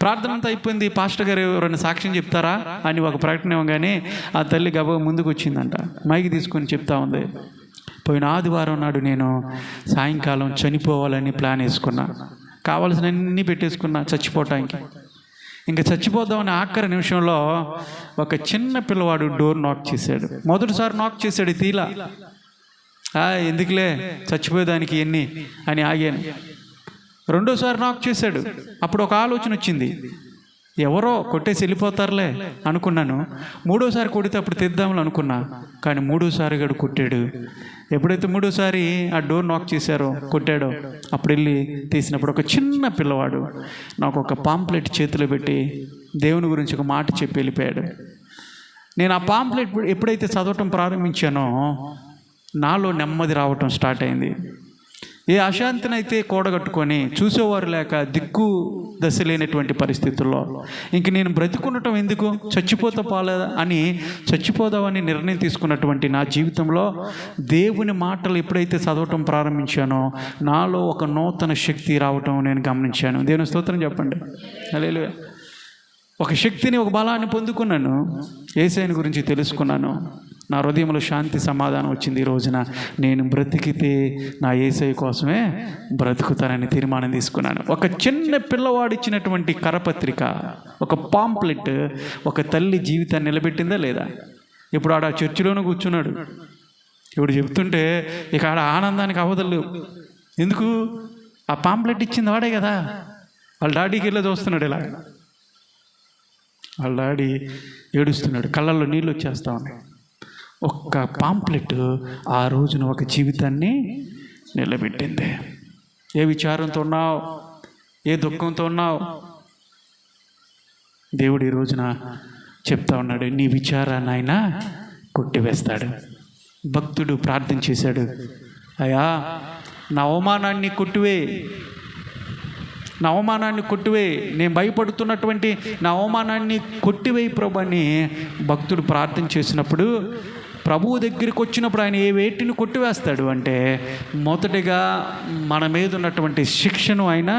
ప్రార్థన అంతా అయిపోయింది. పాస్టర్ గారు ఎవరైనా సాక్ష్యం చెప్తారా అని ఒక ప్రకటన ఇవ్వగానే ఆ తల్లి గబ ముందుకు వచ్చిందంట, మైక్ తీసుకొని చెప్తా ఉంది. పోయిన ఆదివారం నాడు నేను సాయంకాలం చనిపోవాలని ప్లాన్ వేసుకున్నా, కావాల్సినవన్నీ పెట్టేసుకున్నా చచ్చిపోవటానికి. ఇంకా చచ్చిపోదామని ఆఖరి నిమిషంలో ఒక చిన్న పిల్లవాడు డోర్ నాక్ చేశాడు. మొదటిసారి నాక్ చేశాడు, తీలా, ఎందుకులే చచ్చిపోయేదానికి ఎన్ని అని ఆగాను. రెండోసారి నాక్ చేశాడు. అప్పుడు ఒక ఆలోచన వచ్చింది, ఎవరో కొట్టేసి వెళ్ళిపోతారులే అనుకున్నాను. మూడోసారి కొడితే అప్పుడు తెద్దామని అనుకున్నా, కానీ మూడోసారి గడు కొట్టాడు. ఎప్పుడైతే మూడోసారి ఆ డోర్ నాక్ చేశారో, కొట్టాడో, అప్పుడు వెళ్ళి తీసినప్పుడు ఒక చిన్న పిల్లవాడు నాకు ఒక పాంప్లెట్ చేతిలో పెట్టి దేవుని గురించి ఒక మాట చెప్పి వెళ్ళిపోయాడు. నేను ఆ పాంప్లెట్ ఎప్పుడైతే చదవటం ప్రారంభించానో నాలో నెమ్మది రావటం స్టార్ట్ అయింది. ఏ అశాంతినైతే కూడగట్టుకొని చూసేవారు లేక దిక్కు దశ లేనటువంటి పరిస్థితుల్లో ఇంక నేను బ్రతికుండటం ఎందుకు, చచ్చిపోతా పోలేదా అని చచ్చిపోదామని నిర్ణయం తీసుకున్నటువంటి నా జీవితంలో దేవుని మాటలు ఎప్పుడైతే చదవటం ప్రారంభించానో నాలో ఒక నూతన శక్తి రావటం నేను గమనించాను. దేవుని స్తోత్రం చెప్పండి. హల్లెలూయా. ఒక శక్తిని, ఒక బలాన్ని పొందుకున్నాను, యేసయ్యని గురించి తెలుసుకున్నాను. నా హృదయంలో శాంతి సమాధానం వచ్చింది. ఈ రోజున నేను బ్రతికితే నా యేసయ్య కోసమే బ్రతుకుతానని తీర్మానం తీసుకున్నాను. ఒక చిన్న పిల్లవాడు ఇచ్చినటువంటి కరపత్రిక, ఒక పాంప్లెట్ ఒక తల్లి జీవితాన్ని నిలబెట్టిందా లేదా? ఇప్పుడు ఆడ చర్చిలోనూ కూర్చున్నాడు. ఇప్పుడు చెప్తుంటే ఇక ఆడ ఆనందానికి అవధులు. ఎందుకు? ఆ పాంప్లెట్ ఇచ్చింది వాడే కదా. వాళ్ళ డాడీకి వెళ్ళి చూస్తున్నాడు, ఇలా వాళ్ళ డాడీ ఏడుస్తున్నాడు, కళ్ళల్లో నీళ్ళు వచ్చేస్తా ఉన్నాయి. ఒక్క పాంప్లెట్ ఆ రోజున ఒక జీవితాన్ని నిలబెట్టింది. ఏ విచారంతో ఉన్నావు, ఏ దుఃఖంతో ఉన్నావు, దేవుడు ఈ రోజున చెప్తా ఉన్నాడు, నీ విచారాన్ని ఆయన కొట్టివేస్తాడు. భక్తుడు ప్రార్థన చేశాడు, అయ్యా నా అవమానాన్ని కొట్టివే, నా అవమానాన్ని కొట్టివే, నేను భయపడుతున్నటువంటి నా అవమానాన్ని కొట్టివేయి ప్రభు అని భక్తుడు ప్రార్థన చేసినప్పుడు ప్రభువు దగ్గరికి వచ్చినప్పుడు ఆయన ఏ వేటిని కొట్టివేస్తాడు అంటే, మొదటిగా మన మీద ఉన్నటువంటి శిక్షను ఆయన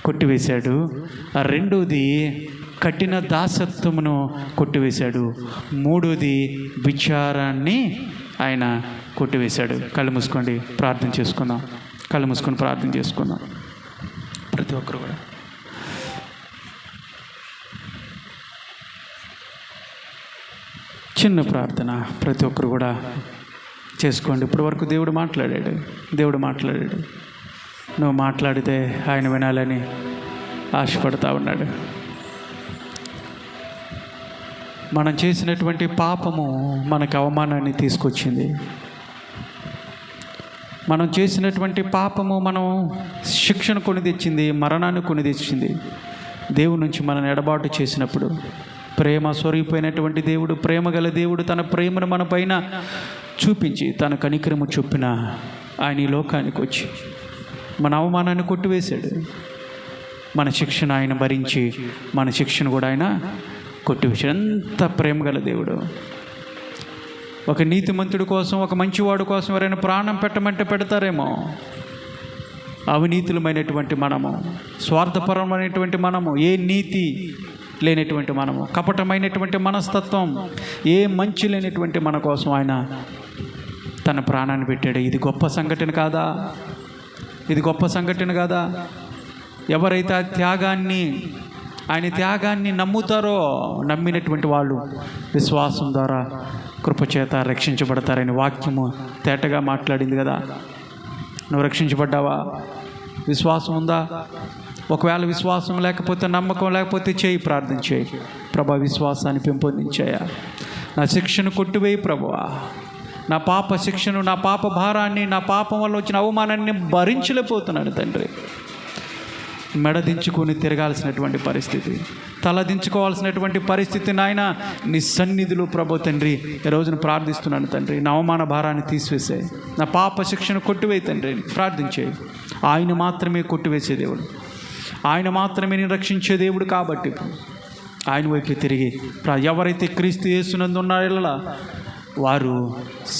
కొట్టివేశాడు. రెండోది కఠిన దాసత్వమును కొట్టివేశాడు. మూడోది విచారాన్ని ఆయన కొట్టివేశాడు. కళ్ళు మూసుకోండి, ప్రార్థన చేసుకుందాం. కళ్ళు మూసుకొని ప్రార్థన చేసుకుందాం. ప్రతి ఒక్కరు కూడా చిన్న ప్రార్థన ప్రతి ఒక్కరు కూడా చేసుకోండి. ఇప్పటి వరకు దేవుడు మాట్లాడాడు. నువ్వు మాట్లాడితే ఆయన వినాలని ఆశపడతా ఉన్నాడు. మనం చేసినటువంటి పాపము మనకు అవమానాన్ని తీసుకొచ్చింది. మనం చేసినటువంటి పాపము మనం శిక్షను కొని తెచ్చింది, మరణాన్ని కొని తెచ్చింది. దేవుడి నుంచి మనం ఎడబాటు చేసినప్పుడు ప్రేమ సొరిగిపోయినటువంటి దేవుడు, ప్రేమ గల దేవుడు తన ప్రేమను మన పైన చూపించి తన కనికరము చొప్పున ఆయన ఈ లోకానికి వచ్చి మన అవమానాన్ని కొట్టివేశాడు. మన శిక్షను ఆయన భరించి మన శిక్షను కూడా ఆయన కొట్టివేశాడు. ఎంత ప్రేమ గల దేవుడు! ఒక నీతిమంతుడి కోసం, ఒక మంచివాడు కోసం ఎవరైనా ప్రాణం పెట్టమంటే పెడతారేమో. అవినీతులమైనటువంటి మనము, స్వార్థపరమైనటువంటి మనము, ఏ నీతి లేనటువంటి మనము, కపటమైనటువంటి మనస్తత్వం, ఏ మంచి లేనటువంటి మన కోసం ఆయన తన ప్రాణాన్ని పెట్టాడు. ఇది గొప్ప సంఘటన కాదా? ఇది గొప్ప సంఘటన కాదా? ఎవరైతే ఆయన త్యాగాన్ని నమ్ముతారో, నమ్మినటువంటి వాళ్ళు విశ్వాసం ద్వారా కృపచేత రక్షించబడతారని వాక్యము తేటగా మాట్లాడింది కదా. నువ్వు రక్షించబడ్డావా? విశ్వాసం ఉందా? ఒకవేళ విశ్వాసం లేకపోతే, నమ్మకం లేకపోతే చేయి, ప్రార్థన చేయి. ప్రభా, విశ్వాసాన్ని పెంపొందించాయా, నా శిక్షను కొట్టివేయి ప్రభువా, నా పాప శిక్షను, నా పాప భారాన్ని, నా పాపం వల్ల వచ్చిన అవమానాన్ని భరించలేకపోతున్నాను తండ్రి. మెడ దించుకొని తిరగాల్సినటువంటి పరిస్థితి, తల దించుకోవాల్సినటువంటి పరిస్థితి నాయన నీ సన్నిధిలో ప్రభు తండ్రి ఈ రోజున ప్రార్థిస్తున్నాను తండ్రి. నా అవమాన భారాన్ని తీసివేసే, నా పాప శిక్షను కొట్టివేయి తండ్రి. ప్రార్థించేయి. ఆయన మాత్రమే కొట్టివేసే దేవుడు, ఆయన మాత్రమే నేను రక్షించే దేవుడు. కాబట్టి ఆయన వైపు తిరిగి ఎవరైతే క్రీస్తు యేసునందు ఉన్నారో వారు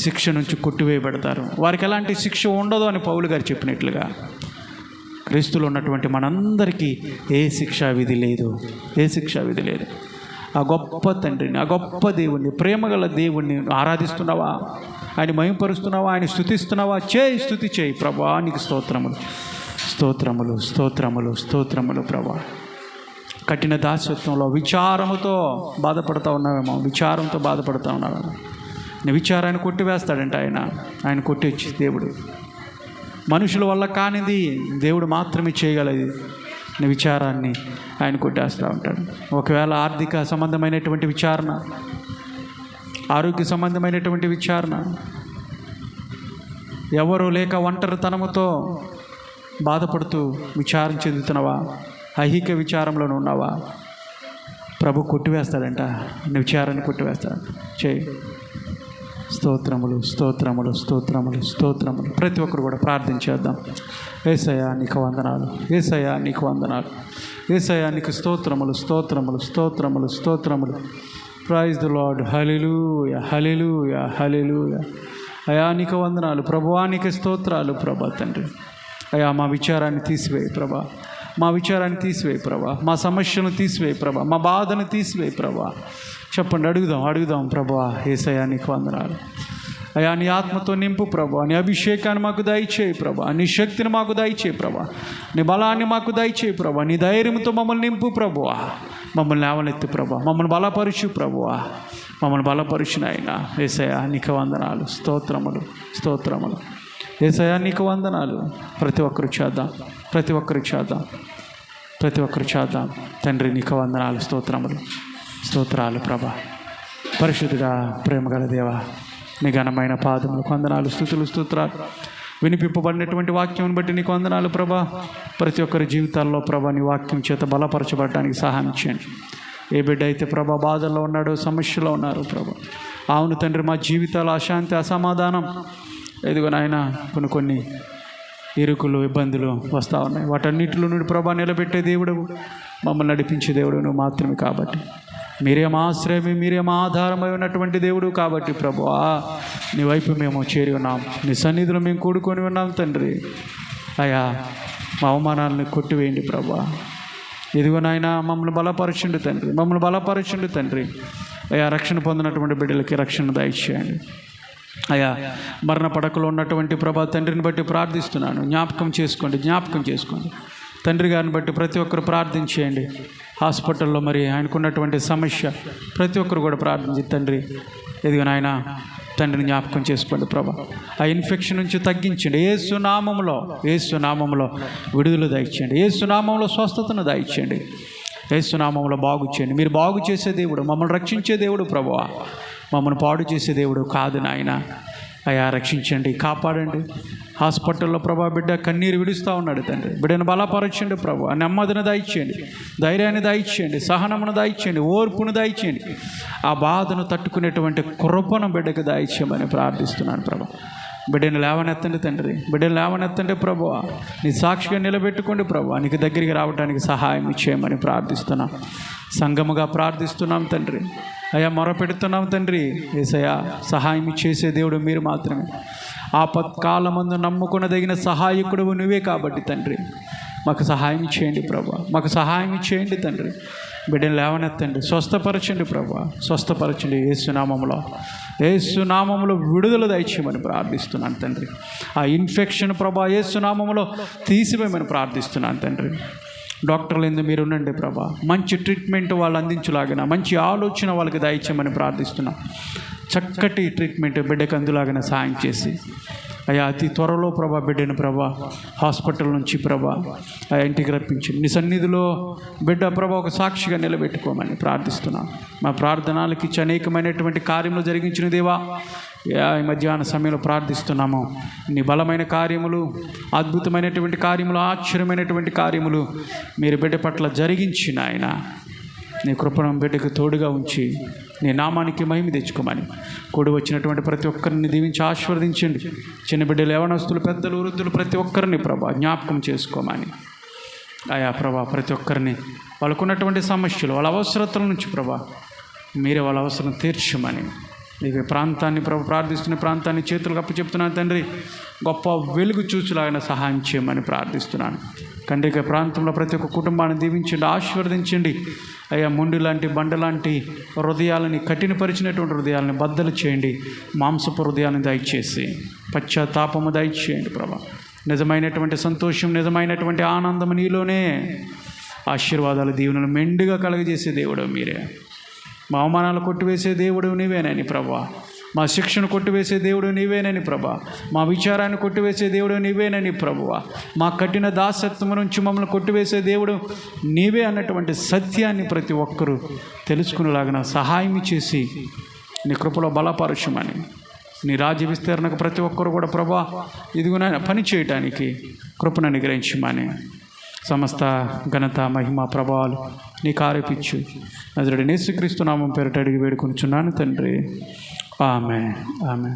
శిక్ష నుంచి కొట్టివేయబడతారు. వారికి ఎలాంటి శిక్ష ఉండదు అని పౌలు గారు చెప్పినట్లుగా క్రీస్తులో ఉన్నటువంటి మనందరికీ ఏ శిక్షా విధి లేదు. ఆ గొప్ప తండ్రిని, ఆ గొప్ప దేవుణ్ణి, ప్రేమగల దేవుణ్ణి ఆరాధిస్తున్నావా? ఆయన మహిమపరుస్తున్నావా? ఆయన స్తుతిస్తున్నావా? స్తుతి చేయి ప్రభా. నీకు స్తోత్రములు ప్రభా. కఠిన దాస్యత్వంలో విచారముతో బాధపడుతూ ఉన్నావేమో, విచారంతో బాధపడుతూ ఉన్నావేమో. నీ విచారాన్ని కొట్టివేస్తాడంట ఆయన కొట్టేచ్చి దేవుడు. మనుషుల వల్ల కానిది దేవుడు మాత్రమే చేయగలది. నీ విచారాన్ని ఆయన కొట్టేస్తూ ఉంటాడు. ఒకవేళ ఆర్థిక సంబంధమైనటువంటి విచారణ, ఆరోగ్య సంబంధమైనటువంటి విచారణ, ఎవరు లేక ఒంటరితనముతో బాధపడుతూ విచారం చెందుతున్నావా? ఐహిక విచారంలోనే ఉన్నావా? ప్రభు కొట్టివేస్తాడంట, నీ విచారాన్ని కొట్టివేస్తాడు. చేయి. స్తోత్రములు. ప్రతి ఒక్కరు కూడా ప్రార్థన చేద్దాం. యేసయ్యా నీకు వందనాలు, యేసయ్యా నీకు స్తోత్రములు. Praise the Lord. హల్లెలూయా. అయా నీకు వందనాలు ప్రభువా, నీకు స్తోత్రాలు ప్రభా తండ్రి. అయా మా విచారాన్ని తీసివేయి ప్రభా, మా సమస్యను తీసివేయి ప్రభా, మా బాధను తీసివేయి ప్రభా. చెప్పండి, అడుగుదాం ప్రభా. యేసయ్యా నీకు వందనాలు. అయా నీ ఆత్మతో నింపు ప్రభా, నీ అభిషేకాన్ని మాకు దయచేయి ప్రభా, నీ శక్తిని మాకు దయచేయి ప్రభా, నీ బలాన్ని మాకు దయచేయి ప్రభా, నీ ధైర్యంతో మమ్మల్ని నింపు ప్రభువా. మమ్మల్ని లేవనెత్తు ప్రభా, మమ్మల్ని బలపరుచు ప్రభువా, మమ్మల్ని బలపరుచిన ఆయన. యేసయ్యా నీకు వందనాలు. స్తోత్రములు. యేసయ్యా నీకు వందనాలు. ప్రతి ఒక్కరు చేద్దాం. తండ్రి నీకు వందనాలు, స్తోత్రాలు ప్రభా. పరిశుద్ధుడా, ప్రేమగల దేవా, నీ ఘనమైన పాదములకు వందనాలు, స్తోత్రాలు. వినిపింపబడినటువంటి వాక్యం బట్టి నీకు వందనాలు ప్రభా. ప్రతి ఒక్కరి జీవితాల్లో ప్రభా నీ వాక్యం చేత బలపరచబడడానికి సహాయం చేయండి. ఏ బిడ్డ అయితే ప్రభా బాధల్లో ఉన్నాడో, సమస్యలో ఉన్నారు ప్రభా, అవును తండ్రి, మా జీవితాలు అశాంతి, అసమాధానం, ఎదుగు నాయన కొన్ని ఇరుకులు, ఇబ్బందులు వస్తూ ఉన్నాయి. వాటన్నిటిలో నుండి ప్రభా నిలబెట్టే దేవుడు, మమ్మల్ని నడిపించే దేవుడు నువ్వు మాత్రమే. కాబట్టి మీరే మా ఆశ్రయమే, మీరే మా ఆధారమై ఉన్నటువంటి దేవుడు. కాబట్టి ప్రభువా నీ వైపు మేము చేరి ఉన్నాం, నీ సన్నిధిలో మేము కూడుకొని ఉన్నాం తండ్రి. అయా మా అవమానాలను కొట్టివేయండి ప్రభువా. ఇదిగో నాయన మమ్మల్ని బలపరచండి తండ్రి. అయా రక్షణ పొందినటువంటి బిడ్డలకి రక్షణ దయచేయండి. అయా మరణ పడకలో ఉన్నటువంటి ప్రభా తండ్రిని బట్టి ప్రార్థిస్తున్నాను. జ్ఞాపకం చేసుకోండి. తండ్రి గారిని బట్టి ప్రతి ఒక్కరు ప్రార్థించేయండి. హాస్పిటల్లో మరి ఆయనకున్నటువంటి సమస్య ప్రతి ఒక్కరు కూడా ప్రార్థించి తండ్రి ఎదిగో నాయన తండ్రిని జ్ఞాపకం చేసుకోండి ప్రభా. ఆ ఇన్ఫెక్షన్ నుంచి తగ్గించండి. యేసు నామములో విడుదల దయచేయండి. యేసు నామములో స్వస్థతను దయచేయండి. యేసు నామములో బాగు చేయండి. మీరు బాగు చేసే దేవుడు, మమ్మల్ని రక్షించే దేవుడు ప్రభువా, మమ్మల్ని పాడు చేసే దేవుడు కాదు నాయన. అయా రక్షించండి, కాపాడండి. హాస్పిటల్లో ప్రభా బిడ్డ కన్నీరు విడుస్తూ ఉన్నాడు తండ్రి. బిడ్డను బలపరచండి ప్రభు. నెమ్మదిని దయచేయండి, ధైర్యాన్ని దయచేయండి, సహనమును దయచేయండి, ఓర్పును దయచేయండి. ఆ బాధను తట్టుకునేటువంటి కృపను బిడ్డకు దయచేయమని ప్రార్థిస్తున్నాను ప్రభు. బిడ్డను లేవనెత్తండి తండ్రి, బిడ్డను లేవనెత్తండి ప్రభువా. నీ సాక్షిగా నిలబెట్టుకోండి ప్రభువా. నీకు దగ్గరికి రావడానికి సహాయం చేయమని ప్రార్థిస్తున్నాం. సంఘముగా ప్రార్థిస్తున్నాం తండ్రి. అయ్యా మొరపెడుతున్నాం తండ్రి. యేసయ్యా సహాయం చేసే దేవుడు మీరు మాత్రమే. ఆపత్కాలమందు నమ్ముకొనదగిన సహాయకుడు నువ్వే కాబట్టి తండ్రి మాకు సహాయం చేయండి ప్రభా. మాకు సహాయం చేయండి తండ్రి. బిడ్డను లేవనెత్తండి, స్వస్థపరచండి ప్రభా, స్వస్థపరచండి. యేసునామములో విడుదల దయచేయమని ప్రార్థిస్తున్నాను తండ్రి. ఆ ఇన్ఫెక్షన్ ప్రభా యేసునామములో తీసివేయమని ప్రార్థిస్తున్నాను తండ్రి. డాక్టర్లు ఎందుకు మీరు ఉండండి ప్రభా. మంచి ట్రీట్మెంట్ వాళ్ళు అందించలాగిన మంచి ఆలోచన వాళ్ళకి దయచేయమని ప్రార్థిస్తున్నాం. చక్కటి ట్రీట్మెంట్ బిడ్డకు అందులాగిన సాయం చేసి అయ్యా అతి త్వరలో ప్రభా బిడ్డను ప్రభా హాస్పిటల్ నుంచి ప్రభా ఆ ఇంటికి రప్పించి నీ సన్నిధిలో బిడ్డ ప్రభా ఒక సాక్షిగా నిలబెట్టుకోమని ప్రార్థిస్తున్నాం. మా ప్రార్థనలకి అనేకమైనటువంటి కార్యములు జరిగించిన దేవా ఈ మధ్యాహ్న సమయంలో ప్రార్థిస్తున్నాము. నీ బలమైన కార్యములు, అద్భుతమైనటువంటి కార్యములు, ఆశ్చర్యమైనటువంటి కార్యములు మీరు బిడ్డ పట్ల జరిగించిన ఆయన నీ కృపను బిడ్డకు తోడుగా ఉంచి నీ నామానికి మహిమ తెచ్చుకోమని కూడి వచ్చినటువంటి ప్రతి ఒక్కరిని దీవించి ఆశీర్వదించండి. చిన్న బిడ్డలు, యవనస్తులు, పెద్దలు, వృద్ధులు ప్రతి ఒక్కరిని ప్రభా జ్ఞాపకం చేసుకోమని ఆయా ప్రభా ప్రతి ఒక్కరిని వాళ్ళకున్నటువంటి సమస్యలు, వాళ్ళ అవసరతల నుంచి ప్రభా మీరే వాళ్ళ అవసరం తీర్చమని నీకు ప్రాంతాన్ని ప్రభు ప్రార్థిస్తున్న ప్రాంతాన్ని చేతులకు అప్పచెప్తున్నాను తండ్రి. గొప్ప వెలుగు చూచులాగిన సహాయం చేయమని ప్రార్థిస్తున్నాను. కండ్రిక ప్రాంతంలో ప్రతి ఒక్క కుటుంబాన్ని దీవించండి, ఆశీర్వదించండి. అయ్యా మొండి లాంటి బండ లాంటి హృదయాలని, కఠినపరిచినటువంటి హృదయాలని బద్దలు చేయండి. మాంసపు హృదయాన్ని దయచేసి పశ్చాత్తాపము దయచేయండి ప్రభా. నిజమైనటువంటి సంతోషం, నిజమైనటువంటి ఆనందం నీలోనే. ఆశీర్వాదాలు, దీవెనలు మెండుగా కలుగజేసే దేవుడు మీరే. మా అవమానాలు కొట్టివేసే దేవుడు నీవేనని ప్రభా. మా శిక్షను కొట్టివేసే దేవుడు నీవేనని ప్రభా. మా విచారాన్ని కొట్టివేసే దేవుడు నీవేనని ప్రభువా. మా కఠిన దాసత్వం నుంచి మమ్మల్ని కొట్టివేసే దేవుడు నీవే అన్నటువంటి సత్యాన్ని ప్రతి ఒక్కరూ తెలుసుకునేలాగిన సహాయం చేసి నీ కృపలో బలపరచమని, నీ రాజ్య విస్తరణకు ప్రతి ఒక్కరు కూడా ప్రభా ఇదిగునైనా పని చేయటానికి కృపను అనుగ్రహించమని సమస్త ఘనత, మహిమ, ప్రభావాలు నీకు ఆరోపించు. నజరేయుడైన యేసుక్రీస్తు నామం పేరిట అడిగి వేడుకొనుచున్నాను తండ్రి. ఆమేన్.